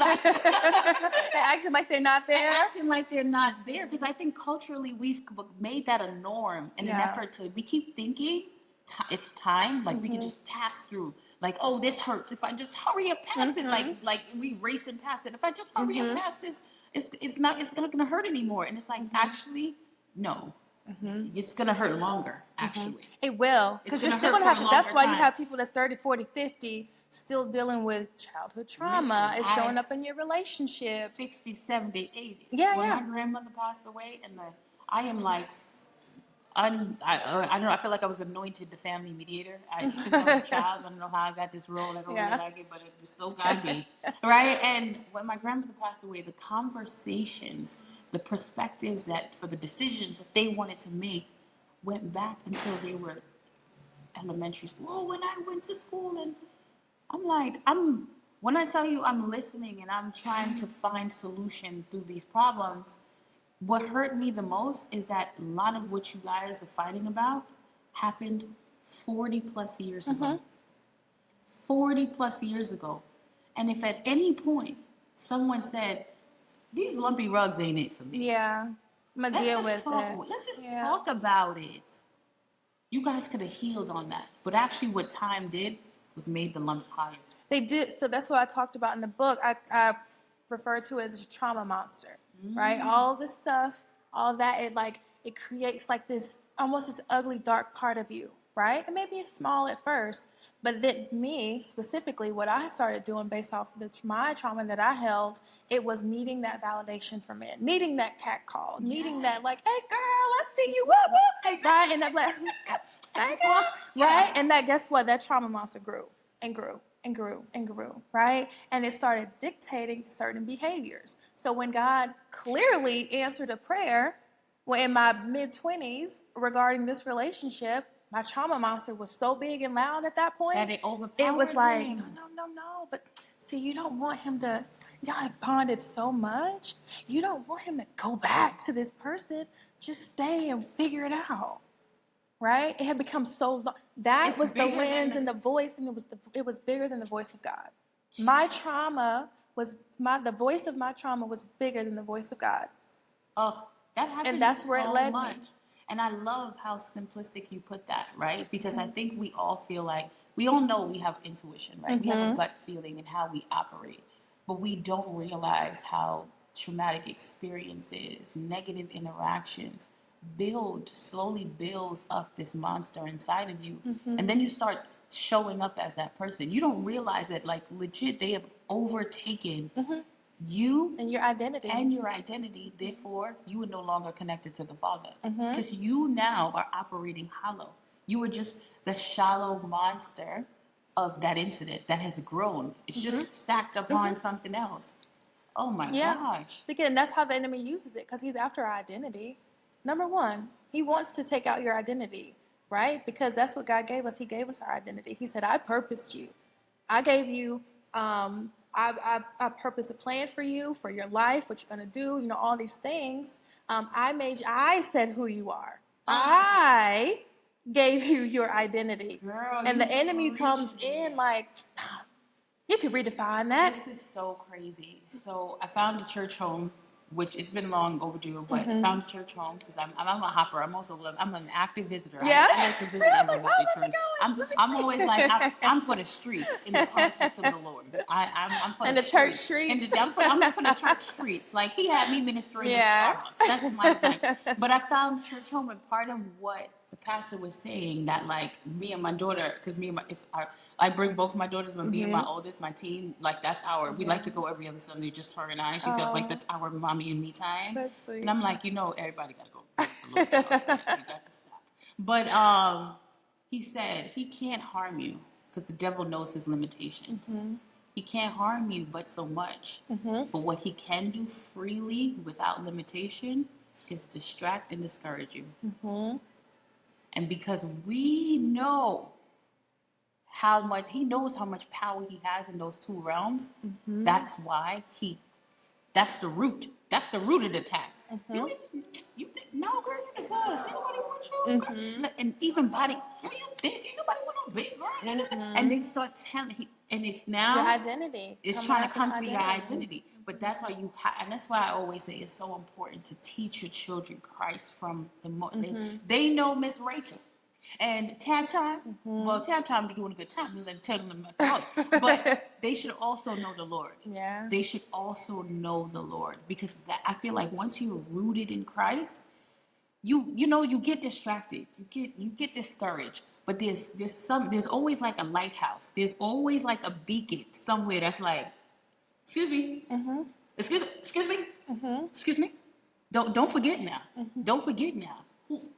[SPEAKER 2] acting like they're not there.
[SPEAKER 1] Acting like they're not there because I think culturally we've made that a norm in an effort to, we keep thinking it's time, like we can just pass through. Like, oh, this hurts. If I just hurry up past it, like we racing past it. If I just hurry up past this, it's not gonna hurt anymore. And it's like, actually, no. It's gonna hurt longer, actually.
[SPEAKER 2] It will. Because you're still gonna have to, that's why you have people that's 30, 40, 50 still dealing with childhood trauma. It's showing up in your relationship.
[SPEAKER 1] 60, 70, 80.
[SPEAKER 2] Yeah,
[SPEAKER 1] when my grandmother passed away, and I am like, I don't know. I feel like I was anointed the family mediator. Since I was a child, I don't know how I got this role. I don't really like it, but it was so godly, right? And when my grandmother passed away, the conversations, the perspectives that for the decisions that they wanted to make went back until they were elementary school. Oh, when I went to school, and I'm like, when I tell you I'm listening and I'm trying to find solution through these problems. What hurt me the most is that a lot of what you guys are fighting about happened 40 plus years ago. 40 plus years ago. And if at any point someone said, these lumpy rugs ain't it for me.
[SPEAKER 2] Yeah, I'm going to deal with it.
[SPEAKER 1] Let's just talk about it. You guys could have healed on that. But actually what time did was made the lumps higher.
[SPEAKER 2] They did. So that's what I talked about in the book. I refer to it as a trauma monster. Right, all this stuff, all that, it creates like this almost this ugly dark part of you, right? And maybe it's small at first, but then me specifically, what I started doing based off my trauma that I held, it was needing that validation from men, needing that cat call, needing that like, hey girl, I see you, whoop, right? And I'm like, hey girl, right? And that, guess what? That trauma monster grew and grew. And grew, right? And it started dictating certain behaviors. So when God clearly answered a prayer in my mid-20s regarding this relationship, my trauma monster was so big and loud at that point.
[SPEAKER 1] That it overpowered
[SPEAKER 2] It was like,
[SPEAKER 1] him.
[SPEAKER 2] no. But see, you don't want him to, y'all have bonded so much. You don't want him to go back to this person. Just stay and figure it out. Right? It had become so that was the lens and the voice, and it was bigger than the voice of God. My trauma was the voice of my trauma was bigger than the voice of God.
[SPEAKER 1] Oh, that happens.
[SPEAKER 2] And that's where
[SPEAKER 1] so
[SPEAKER 2] it led
[SPEAKER 1] much.
[SPEAKER 2] me.
[SPEAKER 1] And I love how simplistic you put that, right? Because I think we all feel like we all know we have intuition, right? We have a gut feeling in how we operate, but we don't realize how traumatic experiences, negative slowly builds up this monster inside of you. And then you start showing up as that person. You don't realize that, like, legit, they have overtaken you
[SPEAKER 2] And your identity.
[SPEAKER 1] Therefore, you are no longer connected to the Father, because you now are operating hollow. You were just the shallow monster of that incident that has grown. It's just stacked upon something else. Oh my gosh.
[SPEAKER 2] Again, that's how the enemy uses it, because he's after our identity. Number one, he wants to take out your identity, right? Because that's what God gave us. He gave us our identity. He said, I purposed you. I gave you, I purposed a plan for you, for your life, what you're going to do, all these things. I said who you are. I gave you your identity.
[SPEAKER 1] Girl,
[SPEAKER 2] and the enemy comes in like, you could redefine that.
[SPEAKER 1] This is so crazy. So I found a church home, which it's been long overdue, but I found a church home because I'm a hopper. I'm an active visitor.
[SPEAKER 2] Yeah.
[SPEAKER 1] I like to visit everybody. I'm always like, I'm for the streets in the context of the Lord. I'm for
[SPEAKER 2] and
[SPEAKER 1] the
[SPEAKER 2] church
[SPEAKER 1] streets.
[SPEAKER 2] streets.
[SPEAKER 1] I'm for the church streets. Like, he had me ministering in Starbucks. That's my thing. But I found a church home, and part of what the pastor was saying, that, like, me and my daughter, because I bring both my daughters, but me and my oldest, my teen, like, that's we like to go every other Sunday, just her and I. She feels like that's our mommy and me time.
[SPEAKER 2] That's sweet.
[SPEAKER 1] And I'm like, everybody got to go. We got to stop. But he said he can't harm you because the devil knows his limitations. He can't harm you but so much. But what he can do freely without limitation is distract and discourage you. And because we know he knows how much power he has in those two realms, that's why that's the root. That's the root of the attack. You think, no, girl, you the first. Ain't nobody want you. And even body, girl, you big. Ain't nobody want no big, girl. And they start telling, and it's now
[SPEAKER 2] your identity.
[SPEAKER 1] It's trying to come for your identity. But that's why and that's why I always say it's so important to teach your children Christ from the they know Miss Rachel. And tab time, well, tab time, they're doing a good time. They're telling them about it. But they should also know the Lord.
[SPEAKER 2] Yeah.
[SPEAKER 1] They should also know the Lord, because I feel like once you're rooted in Christ, you get distracted, you get discouraged. But there's always like a lighthouse. There's always like a beacon somewhere that's like, excuse me, excuse me, excuse me. Don't forget now. Don't forget now.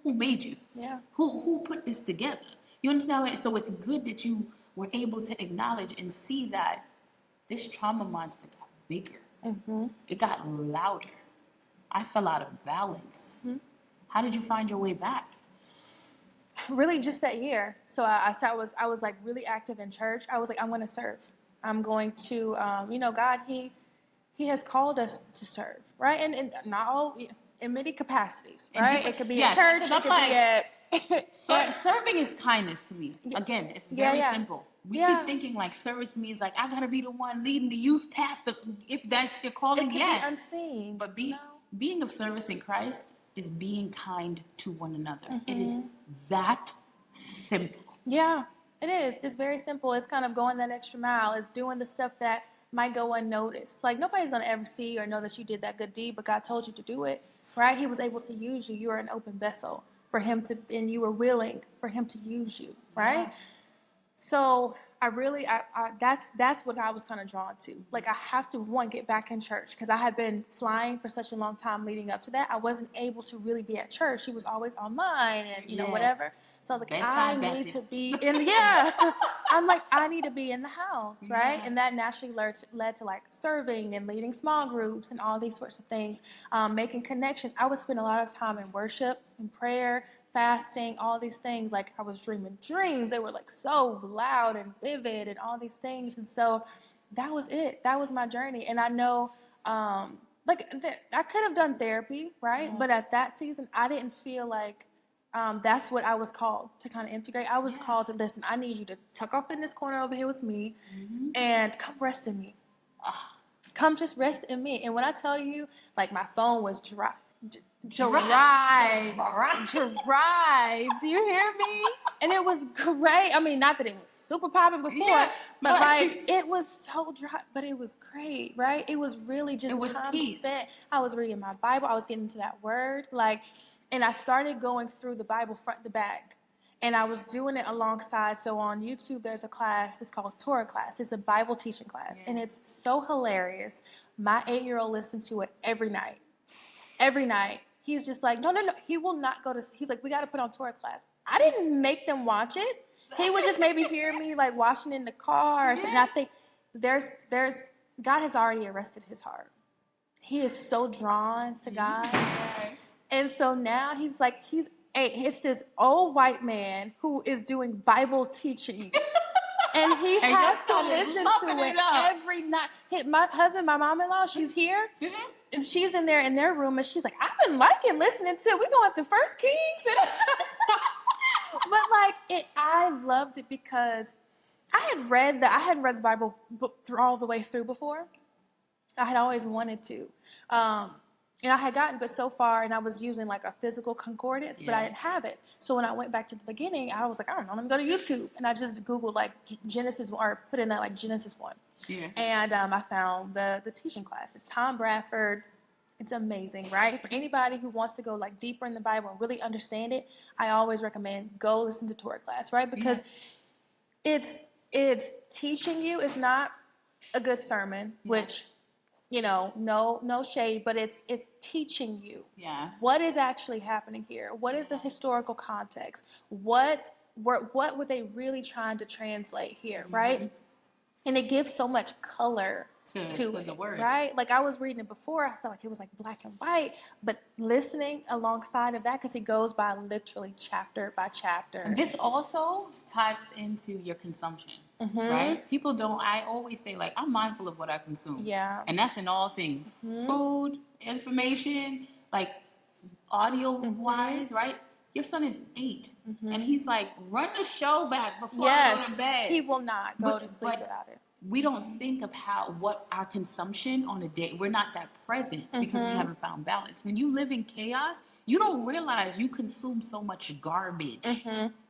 [SPEAKER 1] Who made you?
[SPEAKER 2] Yeah.
[SPEAKER 1] Who put this together? You understand? So it's good that you were able to acknowledge and see that this trauma monster got bigger. It got louder. I fell out of balance. How did you find your way back?
[SPEAKER 2] Really, just that year. So I was like really active in church. I was like, I'm going to serve. I'm going to, God, He has called us to serve, right? And not all. In many capacities, right? It could be at church, it could be at...
[SPEAKER 1] Serving is kindness to me. Again, it's very simple. We keep thinking like service means like, I got to be the one leading the youth pastor. If that's your calling,
[SPEAKER 2] it could be unseen.
[SPEAKER 1] But being of service in Christ is being kind to one another. It is that simple.
[SPEAKER 2] Yeah, it is. It's very simple. It's kind of going that extra mile. It's doing the stuff that might go unnoticed. Like, nobody's going to ever see or know that you did that good deed, but God told you to do it. Right? He was able to use you. You were an open vessel for him to, and you were willing for him to use you. Right? Yeah. So that's what I was kind of drawn to. Like, I have to, get back in church, because I had been flying for such a long time leading up to that. I wasn't able to really be at church. She was always online and, whatever. So I was like, I need to be in, I'm like, I need to be in the house, right? And that naturally led to like serving and leading small groups and all these sorts of things, making connections. I would spend a lot of time in worship and prayer, fasting, all these things. Like, I was dreaming dreams. They were like so loud and vivid and all these things. And so that was it. That was my journey. And I know, I could have done therapy, right? But at that season, I didn't feel like that's what I was called to kind of integrate. I was called to, listen, I need you to tuck off in this corner over here with me and come rest in me. Come just rest in me. And when I tell you, like, my phone was dry. Do you hear me? And it was great. I mean, not that it was super popping before, but like, it was so dry, but it was great, right? It was really just time spent. I was reading my Bible. I was getting into that word, and I started going through the Bible front to back. And I was doing it alongside. So on YouTube, there's a class. It's called Torah class. It's a Bible teaching class, and it's so hilarious. My 8-year-old listens to it every night. Every night. He's just like, no. He will not go to. He's like, we got to put on Torah class. I didn't make them watch it. He would just maybe hear me like washing in the car, and I think there's God has already arrested his heart. He is so drawn to God.
[SPEAKER 1] Yes.
[SPEAKER 2] And so now he's 8. It's this old white man who is doing Bible teaching. And he has to listen to it every night. My husband, my mom-in-law, she's here. And she's in their room, and she's like, I've been liking listening to it. We're going through First Kings. But I loved it because I hadn't read the Bible book all the way through before. I had always wanted to. And I had gotten, but so far, and I was using like a physical concordance, but I didn't have it. So when I went back to the beginning, I was like, I don't know, let me go to YouTube. And I just Googled like Genesis, or put in that like Genesis 1. Yeah. And I found the teaching class. It's Tom Bradford. It's amazing, right? For anybody who wants to go like deeper in the Bible and really understand it, I always recommend go listen to Torah class, right? Because it's teaching you. It's not a good sermon, which, no shade, but it's teaching you what is actually happening here. What is the historical context? What were they really trying to translate here, right? And it gives so much color to it, the word, right? Like I was reading it before, I felt like it was like black and white, but listening alongside of that, because he goes by literally chapter by chapter.
[SPEAKER 1] And this also types into your consumption, right? People don't, I always say like, I'm mindful of what I consume. Yeah. And that's in all things. Food, information, like audio-wise, right? Your son is 8, and he's like, run the show back before I go to bed.
[SPEAKER 2] He will not go to sleep without it.
[SPEAKER 1] We don't think of what our consumption on a day, we're not that present because we haven't found balance. When you live in chaos, you don't realize you consume so much garbage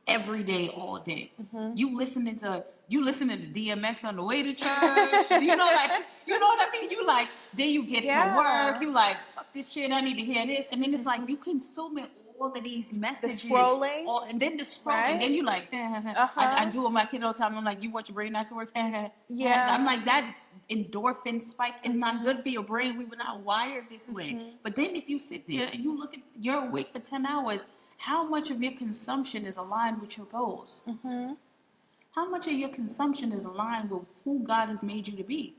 [SPEAKER 1] every day, all day. You listening to DMX on the way to church. You know what I mean? You like, then you get to work, you like, fuck this shit, I need to hear this. And then it's like you consuming all of these messages.
[SPEAKER 2] The scrolling.
[SPEAKER 1] And then the scrolling. Right? And then you like, I do it with my kid all the time. I'm like, you want your brain not to work? Yeah. I'm like, that endorphin spike is not good for your brain. We were not wired this way. But then if you sit there and you look at, you're awake for 10 hours, how much of your consumption is aligned with your goals? How much of your consumption is aligned with who God has made you to be?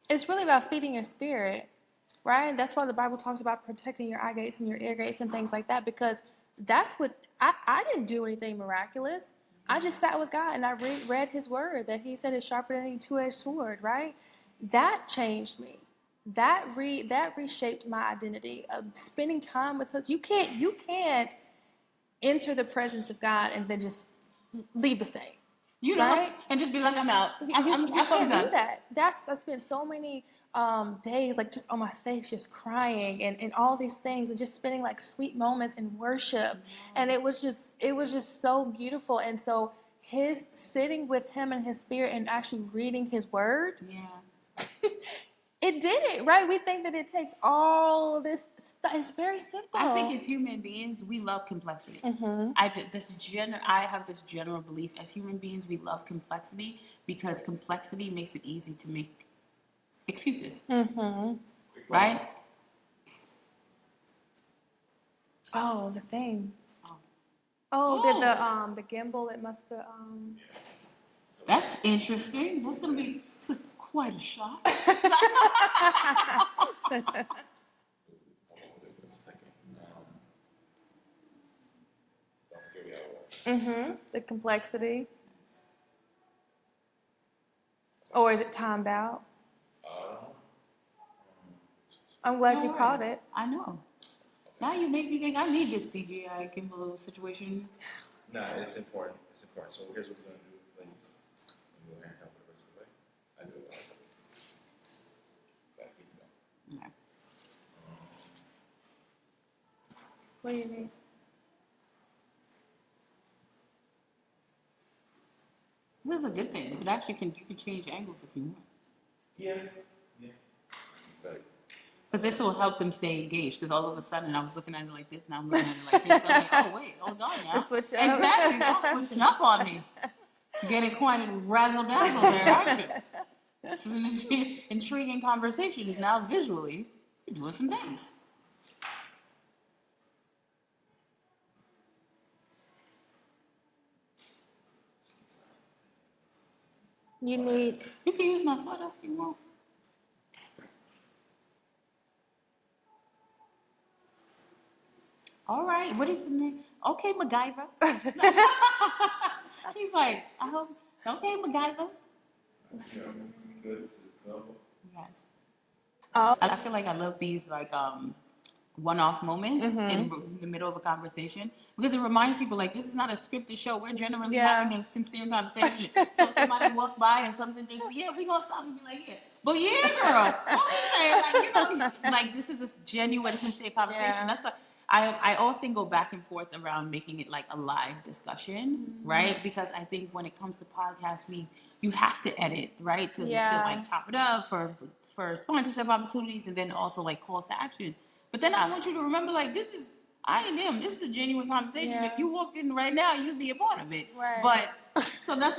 [SPEAKER 2] It's really about feeding your spirit. Right? That's why the Bible talks about protecting your eye gates and your ear gates and things like that, because that's what I didn't do anything miraculous. I just sat with God and I read his word that he said is sharper than any two-edged sword, right? That changed me. That reshaped my identity of spending time with him. You can't enter the presence of God and then just leave the same. Right?
[SPEAKER 1] And just be like, I'm out.
[SPEAKER 2] You can't do that. I spent so many days like just on my face, just crying and all these things, and just spending like sweet moments in worship. And it was just so beautiful. And so his sitting with him and his spirit and actually reading his word. Yeah. It did it, right? We think that it takes all of this stuff. It's very simple.
[SPEAKER 1] I think as human beings, we love complexity. I have this general belief as human beings, we love complexity because complexity makes it easy to make excuses. Right?
[SPEAKER 2] Oh, the thing. Oh, the gimbal, it must have...
[SPEAKER 1] That's interesting. That's going to be... quite a shock.
[SPEAKER 2] The complexity. Or is it timed out? I'm glad you caught it.
[SPEAKER 1] I know. Now you make me think I need this DJI gimbal situation.
[SPEAKER 3] Nah, it's important. It's important. So here's what we're going to do, ladies. I'm going to help the rest of the way. I do it.
[SPEAKER 1] Okay.
[SPEAKER 2] What do you need?
[SPEAKER 1] This is a good thing. But actually, you can change angles if you want.
[SPEAKER 3] Yeah. Better.
[SPEAKER 1] Because this will help them stay engaged. Because all of a sudden I was looking at it like this, now I'm looking at it like this. So I'm like, oh wait, hold on now.
[SPEAKER 2] Switch up.
[SPEAKER 1] Exactly, don't switching up on me. Getting quite a razzle dazzle there, aren't you? This is an intriguing conversation. Is now visually doing some things.
[SPEAKER 2] You need.
[SPEAKER 1] You can use my soda if you want. All right, what is the name? Okay, MacGyver. He's like, I hope. Okay, MacGyver. Yes.
[SPEAKER 2] Oh.
[SPEAKER 1] I feel like I love these like one-off moments in the middle of a conversation because it reminds people like this is not a scripted show. We're generally having a sincere conversation. So if somebody walks by and something thinks, yeah, we gonna stop and be like, yeah. But yeah, girl, what we say? Like, you know, like this is a genuine, sincere conversation.
[SPEAKER 2] Yeah.
[SPEAKER 1] That's why I often go back and forth around making it like a live discussion, right? Because I think when it comes to podcasts, you have to edit, right? To like chop it up for sponsorship opportunities and then also like calls to action. But then I want you to remember, like, this is I and them. This is a genuine conversation.
[SPEAKER 2] Yeah.
[SPEAKER 1] If you walked in right now, you'd be a part of it.
[SPEAKER 2] Right.
[SPEAKER 1] But so that's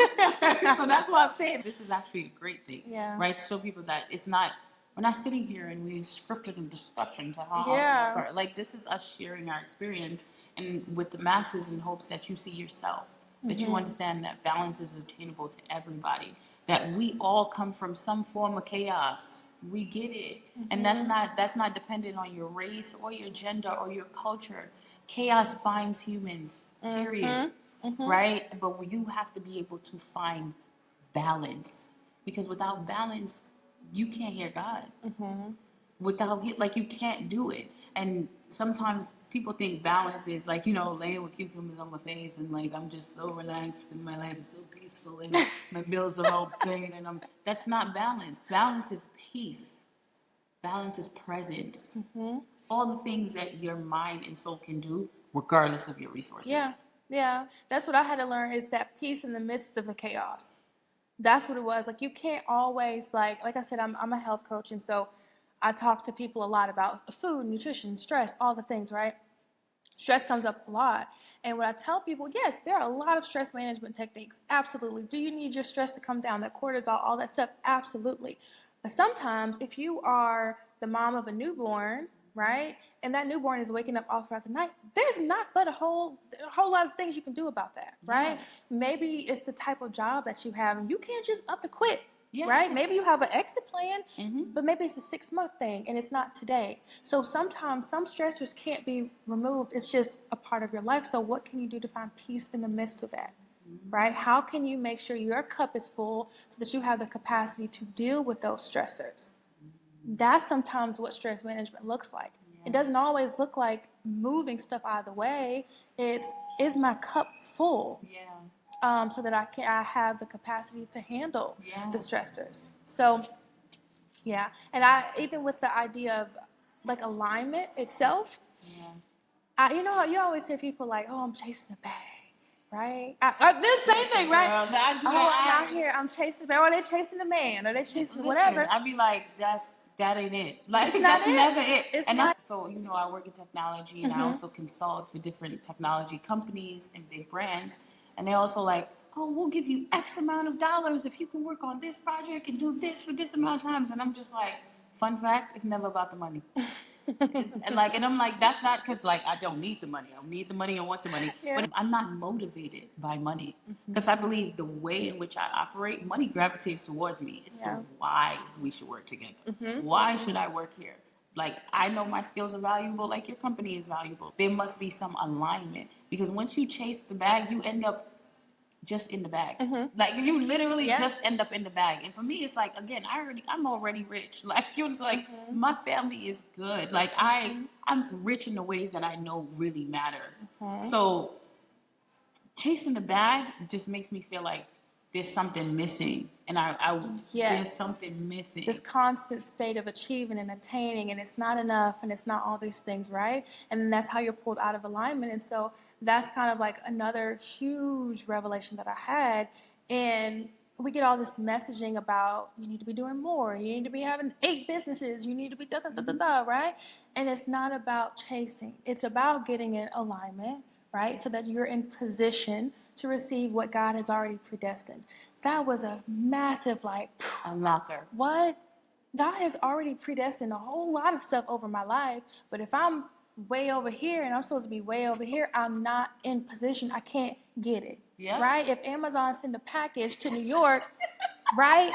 [SPEAKER 1] why I'm saying this is actually a great thing, right? To show people that it's not. We're not sitting here and we scripted a discussion to like this is us sharing our experience and with the masses in hopes that you see yourself, that you understand that balance is attainable to everybody, that we all come from some form of chaos. We get it. And that's not dependent on your race or your gender or your culture. Chaos finds humans, period. Right? But you have to be able to find balance. Because without balance, you can't hear God. Without it, like you can't do it. And sometimes people think balance is like, you know, laying with cucumbers on my face and like I'm just so relaxed and my life is so peaceful and my bills are all paid and that's not balance. Balance is peace. Balance is presence. All the things that your mind and soul can do regardless of your resources.
[SPEAKER 2] Yeah. That's what I had to learn is that peace in the midst of the chaos. That's what it was. Like you can't always like I said, I'm a health coach, and so I talk to people a lot about food, nutrition, stress, all the things, right? Stress comes up a lot. And what I tell people, yes, there are a lot of stress management techniques. Absolutely. Do you need your stress to come down? That cortisol, all that stuff? Absolutely. But sometimes if you are the mom of a newborn, right, and that newborn is waking up all throughout the night, there's not but a whole lot of things you can do about that, right? Yes. Maybe it's the type of job that you have, and you can't just up and quit. Yes. Right? Maybe you have an exit plan, but maybe it's a 6-month thing and it's not today. So sometimes some stressors can't be removed. It's just a part of your life. So what can you do to find peace in the midst of that? Right? How can you make sure your cup is full so that you have the capacity to deal with those stressors? That's sometimes what stress management looks like. Yeah. It doesn't always look like moving stuff out of the way. It's, is my cup full? Yeah. So that I have the capacity to handle the stressors. So, yeah. And even with the idea of like alignment itself, you know, you always hear people like, oh, I'm chasing the bag, right? This same thing, right? I'm out here, I'm chasing the bag. Or they're chasing the man, or they're chasing whatever.
[SPEAKER 1] I'd be like, that ain't it. Like, that's never it. So, you know, I work in technology and I also consult for different technology companies and big brands. And they also like, oh, we'll give you X amount of dollars if you can work on this project and do this for this amount of times. And I'm just like, fun fact, it's never about the money. And I'm like, that's not because like I don't need the money. I don't need the money. I want the money. Yeah. But I'm not motivated by money because I believe the way in which I operate, money gravitates towards me. It's the why we should work together. Why should I work here? Like, I know my skills are valuable, like your company is valuable. There must be some alignment because once you chase the bag, you end up just in the bag. Like, you literally just end up in the bag. And for me, it's like, again, I'm already rich. Like, it's like, my family is good. Like, I'm rich in the ways that I know really matters. So, chasing the bag just makes me feel like there's something missing. And there's something missing.
[SPEAKER 2] This constant state of achieving and attaining, and it's not enough, and it's not all these things, right? And then that's how you're pulled out of alignment. And so that's kind of like another huge revelation that I had in we get all this messaging about you need to be doing more, you need to be having 8 businesses, you need to be da da da da da, right? And it's not about chasing. It's about getting in alignment, right? So that you're in position to receive what God has already predestined. That was a massive
[SPEAKER 1] Unlocker.
[SPEAKER 2] what? God has already predestined a whole lot of stuff over my life, but if I'm way over here and I'm supposed to be way over here, I'm not in position. I can't get it.
[SPEAKER 1] Yeah.
[SPEAKER 2] Right? If Amazon send a package to New York, right?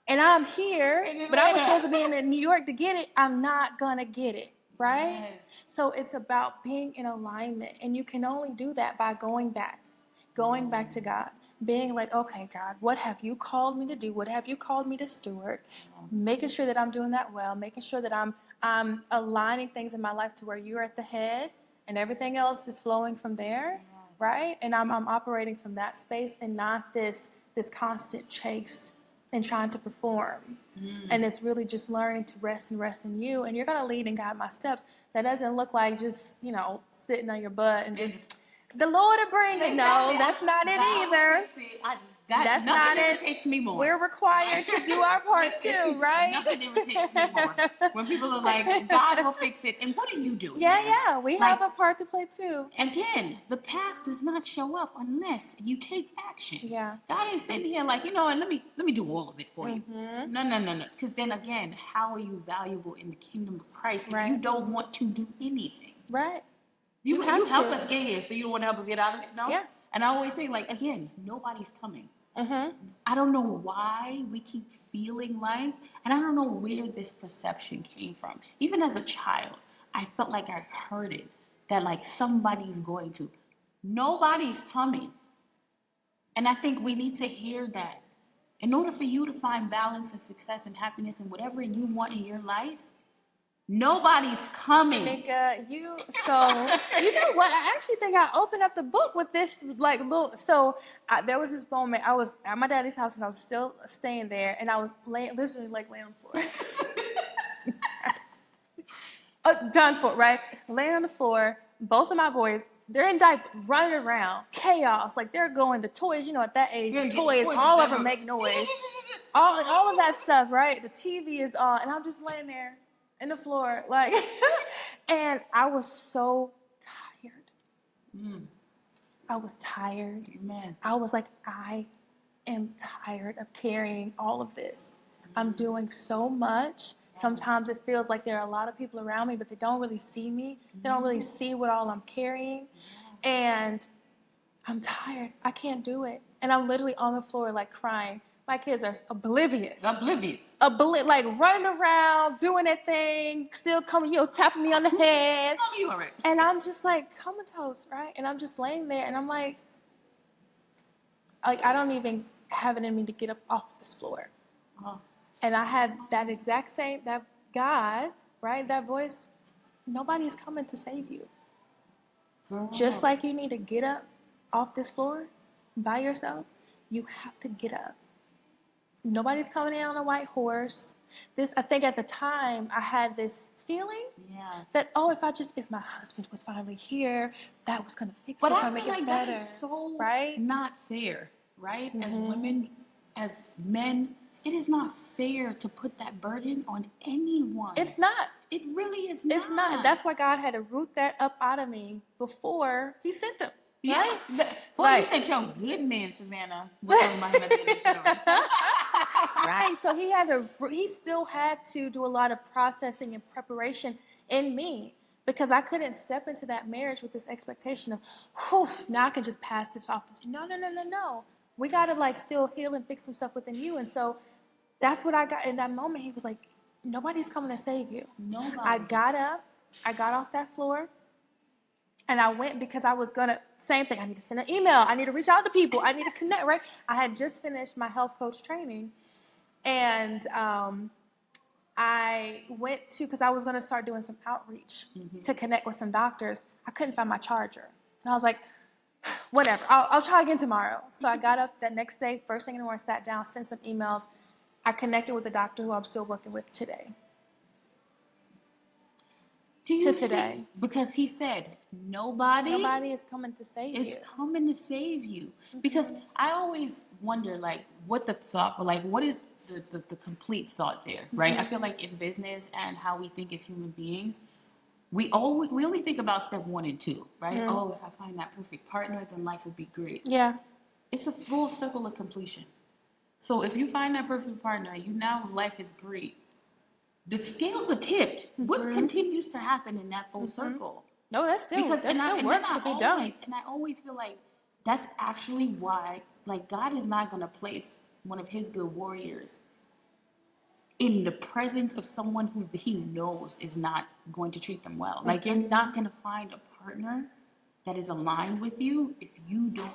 [SPEAKER 2] And I'm here, but I was supposed to be in New York to get it, I'm not gonna get it. Right?
[SPEAKER 1] Yes.
[SPEAKER 2] So it's about being in alignment. And you can only do that by going back to God. Being like, okay, God, what have you called me to do? What have you called me to steward? Making sure that I'm doing that well, making sure that I'm aligning things in my life to where you're at the head and everything else is flowing from there, right? And I'm operating from that space and not this constant chase and trying to perform. And it's really just learning to rest in you. And you're going to lead and guide my steps. That doesn't look like just, sitting on your butt and just, the Lord will bring it. No, that's not it either. That's not it.
[SPEAKER 1] Irritates me more.
[SPEAKER 2] We're required to do our part too, right?
[SPEAKER 1] Nothing irritates me more when people are like, God will fix it. And what are you doing?
[SPEAKER 2] Yeah. We have a part to play too.
[SPEAKER 1] Again, the path does not show up unless you take action.
[SPEAKER 2] Yeah.
[SPEAKER 1] God ain't sitting here like, let me do all of it for you. No. Because then again, how are you valuable in the kingdom of Christ if you don't want to do anything?
[SPEAKER 2] Right.
[SPEAKER 1] You help us get here, so you don't want to help us get out of it? No?
[SPEAKER 2] Yeah.
[SPEAKER 1] And I always say, again, nobody's coming. I don't know why we keep feeling like, and I don't know where this perception came from. Even as a child, I felt like I heard it, that somebody's going to. Nobody's coming. And I think we need to hear that. In order for you to find balance and success and happiness and whatever you want in your life, nobody's coming.
[SPEAKER 2] Nigga, you know what? I actually think I opened up the book with this little. So there was this moment. I was at my daddy's house and I was still staying there, and I was literally laying on the floor. Done for, right? Laying on the floor. Both of my boys, they're in diapers, running around, chaos. They're going. The toys, at that age, the toys, all of them make noise. All of that stuff, right? The TV is on, and I'm just laying there in the floor, and I was so tired. I was tired.
[SPEAKER 1] Amen.
[SPEAKER 2] I was like, I am tired of carrying all of this. I'm doing so much. Sometimes it feels like there are a lot of people around me, but they don't really see me. They don't really see what all I'm carrying. And I'm tired. I can't do it. And I'm literally on the floor, crying. My kids are oblivious. Running around, doing their thing, still coming, tapping me on the head.
[SPEAKER 1] Oh, you all right.
[SPEAKER 2] And I'm just comatose, right? And I'm just laying there, and I'm like I don't even have it in me to get up off this floor.
[SPEAKER 1] Oh.
[SPEAKER 2] And I had that exact same, that God, right? That voice, nobody's coming to save you.
[SPEAKER 1] Girl.
[SPEAKER 2] Just like you need to get up off this floor by yourself, you have to get up. Nobody's coming in on a white horse. I think at the time I had this feeling that, if my husband was finally here, that was going to fix it,
[SPEAKER 1] I
[SPEAKER 2] make
[SPEAKER 1] feel
[SPEAKER 2] it
[SPEAKER 1] like
[SPEAKER 2] better.
[SPEAKER 1] that is so
[SPEAKER 2] right?
[SPEAKER 1] not fair, right? As women, as men, it is not fair to put that burden on anyone.
[SPEAKER 2] It's not.
[SPEAKER 1] It really is not.
[SPEAKER 2] It's not. That's why God had to root that up out of me before he sent them.
[SPEAKER 1] Yeah. Before you sent your good man, Savannah.
[SPEAKER 2] Right. So he still had to do a lot of processing and preparation in me, because I couldn't step into that marriage with this expectation of, now I can just pass this off to you. No. We got to still heal and fix some stuff within you. And so that's what I got in that moment. He was like, nobody's coming to save you.
[SPEAKER 1] Nobody.
[SPEAKER 2] I got up. I got off that floor. And I went because I was same thing. I need to send an email. I need to reach out to people. I need to connect, right? I had just finished my health coach training. And I went because I was going to start doing some outreach to connect with some doctors. I couldn't find my charger. And I was like, whatever, I'll try again tomorrow. So I got up that next day, first thing in the morning, sat down, sent some emails. I connected with the doctor who I'm still working with today.
[SPEAKER 1] Do you
[SPEAKER 2] to
[SPEAKER 1] see?
[SPEAKER 2] today.
[SPEAKER 1] Because he said, nobody
[SPEAKER 2] is coming to save
[SPEAKER 1] is
[SPEAKER 2] you.
[SPEAKER 1] coming to save you. Because I always wonder, like, what the thought, like, what is the complete thought there, right? I feel like in business and how we think as human beings, we only think about step 1 and 2, right? Oh, if I find that perfect partner, then life would be great.
[SPEAKER 2] Yeah.
[SPEAKER 1] It's a full circle of completion. So if you find that perfect partner, you now life is great. The scales are tipped. What continues to happen in that full circle?
[SPEAKER 2] No, there's still work to be done.
[SPEAKER 1] And I always feel like that's actually why, like, God is not going to place one of his good warriors in the presence of someone who he knows is not going to treat them well. Like, you're not going to find a partner that is aligned with you if you don't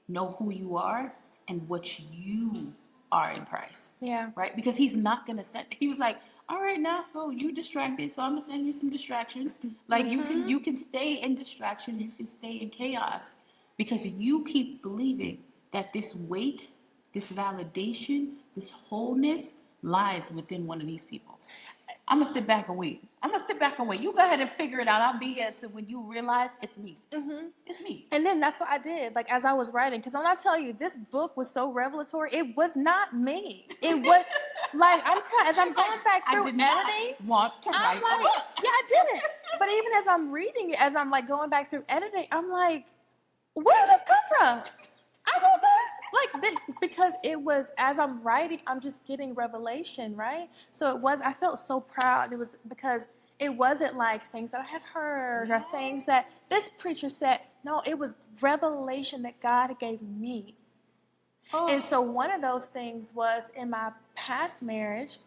[SPEAKER 1] know who you are and what you are in Christ.
[SPEAKER 2] Yeah.
[SPEAKER 1] Right? Because he's not going to send, he was like, all right, now, so you distracted, so I'm going to send you some distractions. Like, you can stay in distraction, you can stay in chaos, because you keep believing that this weight, this validation, this wholeness lies within one of these people. I'm going to sit back and wait. You go ahead and figure it out. I'll be here until when you realize it's me. It's me.
[SPEAKER 2] And then that's what I did, like, as I was writing. Because when I tell you, this book was so revelatory, it was not me. It was, like, as I'm going back through
[SPEAKER 1] I did not
[SPEAKER 2] editing,
[SPEAKER 1] want to write
[SPEAKER 2] I'm like,
[SPEAKER 1] a book.
[SPEAKER 2] yeah, I didn't. But even as I'm reading it, as I'm, like, going back through editing, I'm like, where did this come from? I wrote this, like, because it was, as I'm writing, I'm just getting revelation, right? So I felt so proud. It was because it wasn't like things that I had heard or things that this preacher said. No, it was revelation that God gave me.
[SPEAKER 1] Oh.
[SPEAKER 2] And so one of those things was in my past marriage,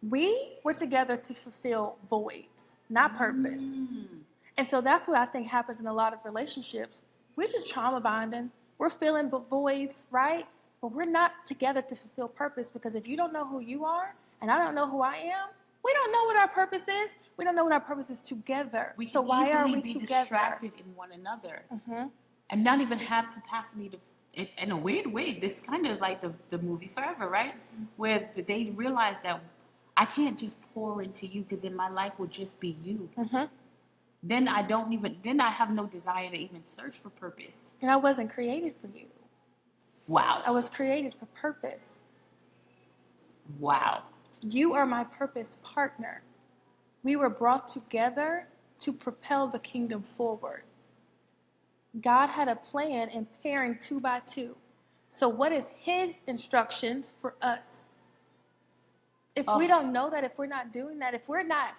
[SPEAKER 2] we were together to fulfill voids, not purpose. And so that's what I think happens in a lot of relationships. We're just trauma bonding. We're filling voids, right? But we're not together to fulfill purpose, because if you don't know who you are and I don't know who I am, we don't know what our purpose is. We don't know what our purpose is together. So why are we together?
[SPEAKER 1] Distracted in one another and not even have capacity to, in a weird way, this kind of is like the movie Forever, right? Where they realize that I can't just pour into you because then my life will just be you. Then I have no desire to even search for purpose.
[SPEAKER 2] And I wasn't created for you.
[SPEAKER 1] Wow.
[SPEAKER 2] I was created for purpose.
[SPEAKER 1] Wow.
[SPEAKER 2] You are my purpose partner. We were brought together to propel the kingdom forward. God had a plan in pairing 2 by 2. So what is his instructions for us? If we don't know that, if we're not doing that, if we're not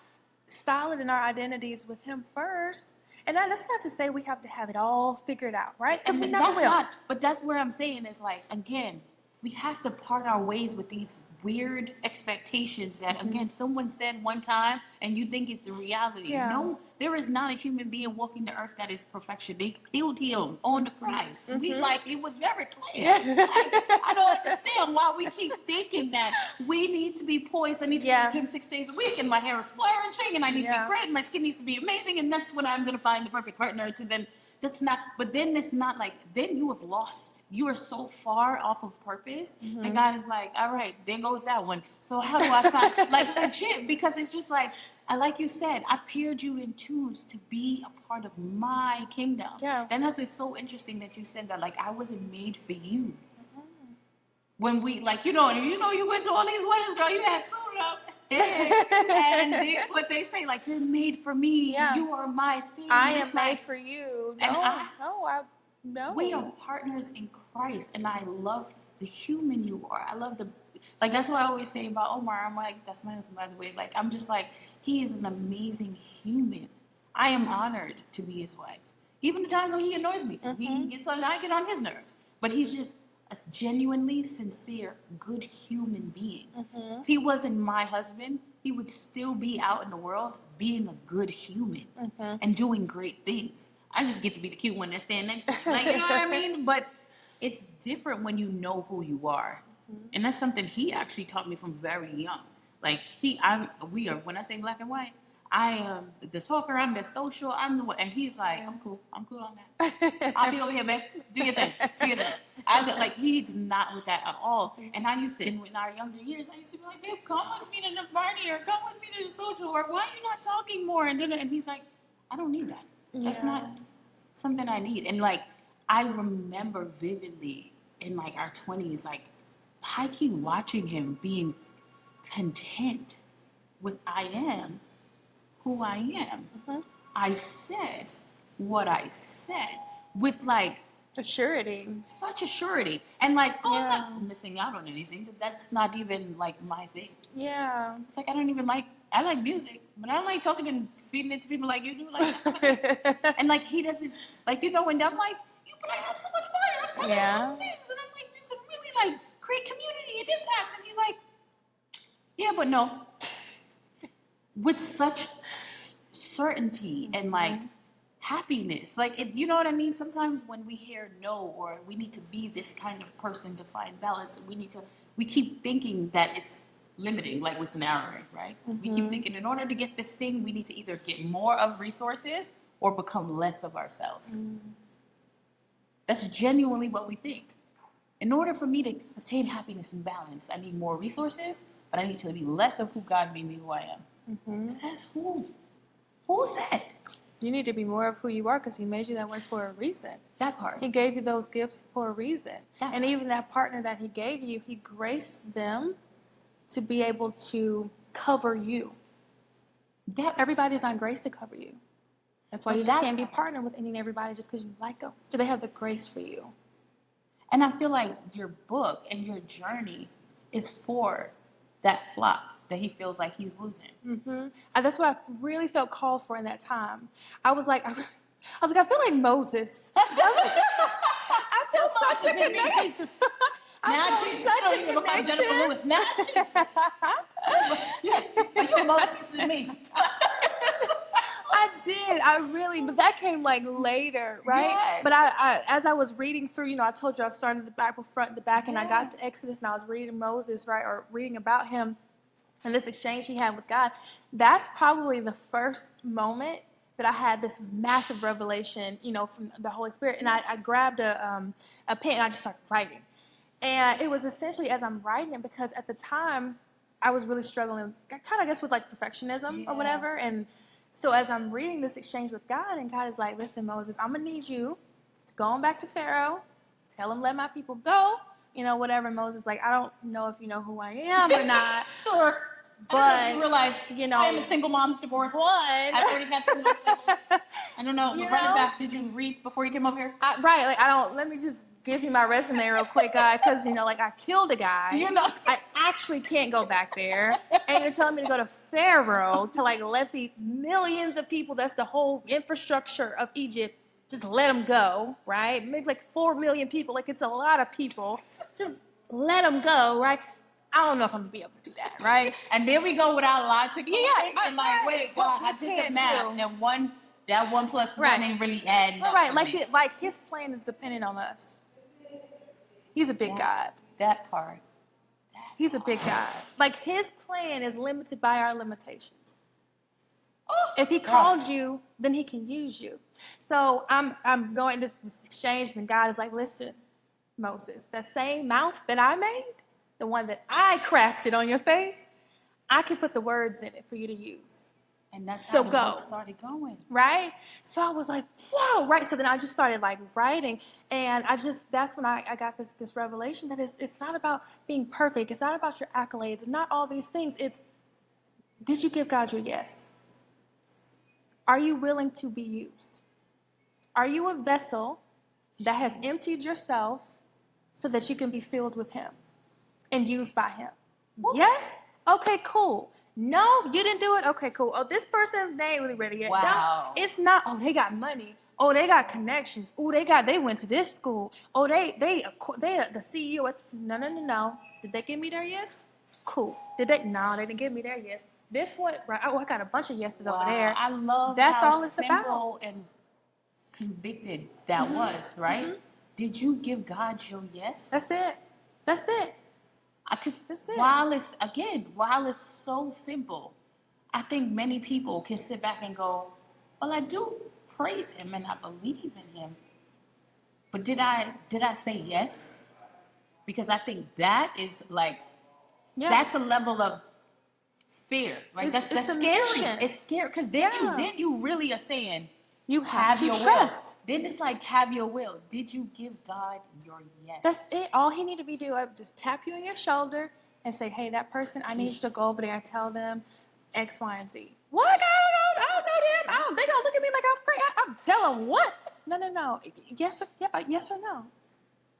[SPEAKER 2] solid in our identities with him first, and that's not to say we have to have it all figured out, right? Because we never will.
[SPEAKER 1] But that's where I'm saying is, like, again, we have to part our ways with these weird expectations that, again, someone said one time and you think it's the reality.
[SPEAKER 2] Yeah.
[SPEAKER 1] No, there is not a human being walking the earth that is perfection. They killed him on the Christ. It was very clear. I don't understand why we keep thinking that we need to be poised. I need to go to the gym 6 days a week, and my hair is flourishing, and I need to be great, and my skin needs to be amazing, and that's when I'm going to find the perfect partner to then. That's not, but then it's not like, then you have lost. You are so far off of purpose that God is like, all right, there goes that one. So how do I find, like, legit, because it's just like you said, I paired you in twos to be a part of my kingdom.
[SPEAKER 2] Yeah.
[SPEAKER 1] And that's just so interesting that you said that, like, I wasn't made for you. When we, like, you went to all these weddings, girl, you had suit up. And it's what they say, like, you're made for me.
[SPEAKER 2] Yeah.
[SPEAKER 1] You are my thing.
[SPEAKER 2] I am made for you. No.
[SPEAKER 1] We are partners in Christ, and I love the human you are. I love like, that's what I always say about Omar. I'm like, that's my husband, by the way. Like, I'm just like, he is an amazing human. I am honored to be his wife. Even the times when he annoys me, he gets on, I get on his nerves. But he's just a genuinely sincere, good human being. If he wasn't my husband, he would still be out in the world being a good human and doing great things. I just get to be the cute one that stand next to him. Like, you know what I mean? But it's different when you know who you are. And that's something he actually taught me from very young. Like, when I say black and white, I am the talker, I'm the social, I'm the one. And he's like, I'm cool on that. I'll be over here, babe. Do your thing. Like, he's not with that at all. And I used to, in our younger years, I used to be like, babe, come with me to the party or come with me to the social, or why are you not talking more? And he's like, I don't need that. That's not something I need. And like, I remember vividly in like our 20s, like, I keep watching him being content with I am who I am. I said what I said with like such a surety, and like, I'm not missing out on anything, because that's not even like my thing.
[SPEAKER 2] Yeah.
[SPEAKER 1] It's like, I like music, but I don't like talking and feeding it to people like you do. Like, and like, he doesn't, like, and I'm like, but I have so much fun. I'm telling you all these things, and I'm like, you can really like create community and impact. And he's like, yeah, but no, with such certainty and like happiness, like, you know what I mean? Sometimes when we hear no, or we need to be this kind of person to find balance, and we keep thinking that it's limiting, like with narrowing, right? We keep thinking in order to get this thing, we need to either get more of resources or become less of ourselves. That's genuinely what we think. In order for me to attain happiness and balance, I need more resources, but I need to be less of who God made me who I am. Says who? Who said?
[SPEAKER 2] You need to be more of who you are, because he made you that way for a reason.
[SPEAKER 1] That part.
[SPEAKER 2] He gave you those gifts for a reason. And even that partner that he gave you, he graced them to be able to cover you. Everybody's not graced to cover you. That's why you just can't be partnered with any and everybody just because you like them. So they have the grace for you.
[SPEAKER 1] And I feel like your book and your journey is for that flock that he feels like he's losing.
[SPEAKER 2] That's what I really felt called for in that time. I was like, I feel like Moses. I felt such a connection.
[SPEAKER 1] Now Jesus, I don't even know if I'm Jennifer Lewis. Now Jesus, you Moses and me.
[SPEAKER 2] I did. But that came like later, right?
[SPEAKER 1] Yes.
[SPEAKER 2] But I as I was reading through, I told you I started the Bible front to back, and I got to Exodus, and I was reading Moses, right, or reading about him and this exchange he had with God. That's probably the first moment that I had this massive revelation, from the Holy Spirit. And I grabbed a pen and I just started writing. And it was essentially as I'm writing it, because at the time I was really struggling, kind of, I guess, with like perfectionism or whatever. And so as I'm reading this exchange with God, and God is like, listen, Moses, I'm going to need you to go on back to Pharaoh, tell him, let my people go, whatever. And Moses is like, I don't know if you know who I am or not.
[SPEAKER 1] Sure.
[SPEAKER 2] But,
[SPEAKER 1] I realize, I am a single mom, divorced. I've already had some I don't know. Run it back. Did you read before you came up here?
[SPEAKER 2] Let me just give you my resume real quick, guy, because, I killed a guy. I actually can't go back there. And you're telling me to go to Pharaoh to, let the millions of people, that's the whole infrastructure of Egypt, just let them go, right? Maybe 4 million people. It's a lot of people. Just let them go, right? I don't know if I'm going to be able to do that, right?
[SPEAKER 1] And there we go with our logic. And wait, God, I did the math. And that 1 plus 1 ain't really adding up.
[SPEAKER 2] Right, his plan is dependent on us. He's a big God.
[SPEAKER 1] That part.
[SPEAKER 2] He's a big God. His plan is limited by our limitations. If he called you, then he can use you. So I'm going this exchange, and God is like, listen, Moses, that same mouth that I made, the one that I crafted on your face, I can put the words in it for you to use.
[SPEAKER 1] And that's how the book started going.
[SPEAKER 2] Right? So I was like, whoa, right? So then I just started writing, and that's when I got this revelation that it's not about being perfect. It's not about your accolades. It's not all these things. It's, did you give God your yes? Are you willing to be used? Are you a vessel that has emptied yourself so that you can be filled with him and used by him? Ooh. Yes? Okay, cool. No, you didn't do it? Okay, cool. Oh, this person, they ain't really ready yet.
[SPEAKER 1] Wow.
[SPEAKER 2] No, it's not, they got money. Oh, they got connections. Oh, they went to this school. Oh, they the CEO. No. Did they give me their yes? Cool. Did they? No, they didn't give me their yes. This one, right? Oh, I got a bunch of yeses over there.
[SPEAKER 1] I love
[SPEAKER 2] that's
[SPEAKER 1] how
[SPEAKER 2] all it's
[SPEAKER 1] simple
[SPEAKER 2] about.
[SPEAKER 1] And convicted that was, right? Mm-hmm. Did you give God your yes?
[SPEAKER 2] That's it. That's it.
[SPEAKER 1] While it's so simple, I think many people can sit back and go, well, I do praise him and I believe in him. But did I say yes? Because I think that is like,
[SPEAKER 2] Yeah.
[SPEAKER 1] that's a level of fear, right?
[SPEAKER 2] It's
[SPEAKER 1] That's
[SPEAKER 2] submission.
[SPEAKER 1] scary. It's scary because then you really are saying,
[SPEAKER 2] You have to
[SPEAKER 1] your
[SPEAKER 2] trust.
[SPEAKER 1] will. Then it's like, have your will. Did you give God your yes?
[SPEAKER 2] That's it. All he need to be doing, just tap you on your shoulder and say, hey, that person, I need you to go over there and tell them X, Y, and Z. What? I don't know them. They gonna look at me like I'm crazy. I'm tell them what? No. Yes or no.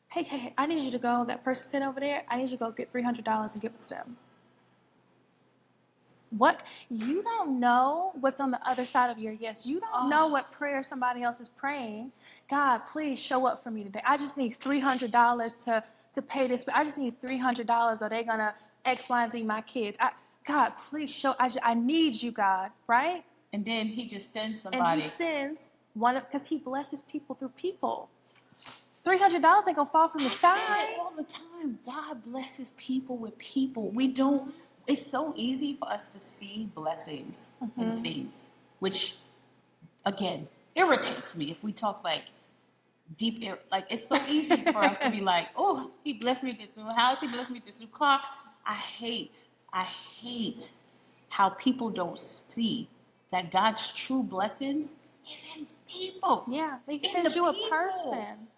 [SPEAKER 2] Hey, I need you to go. That person sitting over there. I need you to go get $300 and give it to them. What? You don't know what's on the other side of your yes. You don't know what prayer somebody else is praying. God, please show up for me today. I just need $300 to pay this. But I just need $300 or they're going to X, Y, and Z my kids. God, please show. I need you, God, right?
[SPEAKER 1] And then he just sends somebody.
[SPEAKER 2] And he sends one because he blesses people through people. $300 ain't going to fall from the sky.
[SPEAKER 1] All the time, God blesses people with people. We don't. It's so easy for us to see blessings in things, which, again, irritates me. If we talk like deep, like it's so easy for us to be like, oh, he blessed me with this new house. He blessed me with this new car. I hate how people don't see that God's true blessings is in people.
[SPEAKER 2] Yeah, he sends you a person.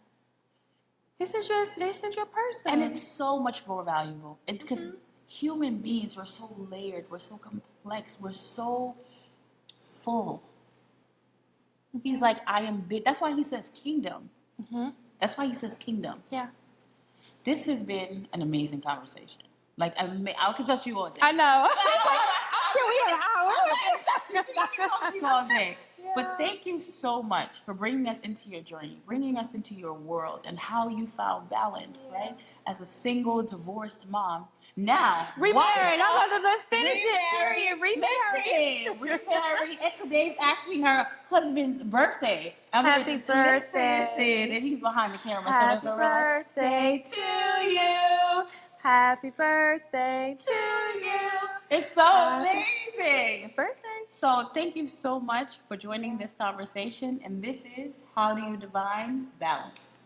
[SPEAKER 2] He sends you a person.
[SPEAKER 1] And it's so much more valuable. Because human beings, we're so layered, we're so complex, we're so full. He's like, I am big. That's why he says kingdom. That's why he says kingdom.
[SPEAKER 2] Yeah.
[SPEAKER 1] This has been an amazing conversation. Like, I could talk to you all day.
[SPEAKER 2] I know. I'm sure we had an hour.
[SPEAKER 1] I could talk to you all day. Yeah. But thank you so much for bringing us into your journey, bringing us into your world, and how you found balance, right? As a single, divorced mom. Now,
[SPEAKER 2] remarried. Let's finish it. Remarried.
[SPEAKER 1] Remarried. And today's actually her husband's birthday.
[SPEAKER 2] Happy birthday.
[SPEAKER 1] And he's behind the camera.
[SPEAKER 2] Happy birthday to you. Happy birthday to you.
[SPEAKER 1] It's so amazing.
[SPEAKER 2] Birthday.
[SPEAKER 1] So thank you so much for joining this conversation. And this is How Do You Divine Balance?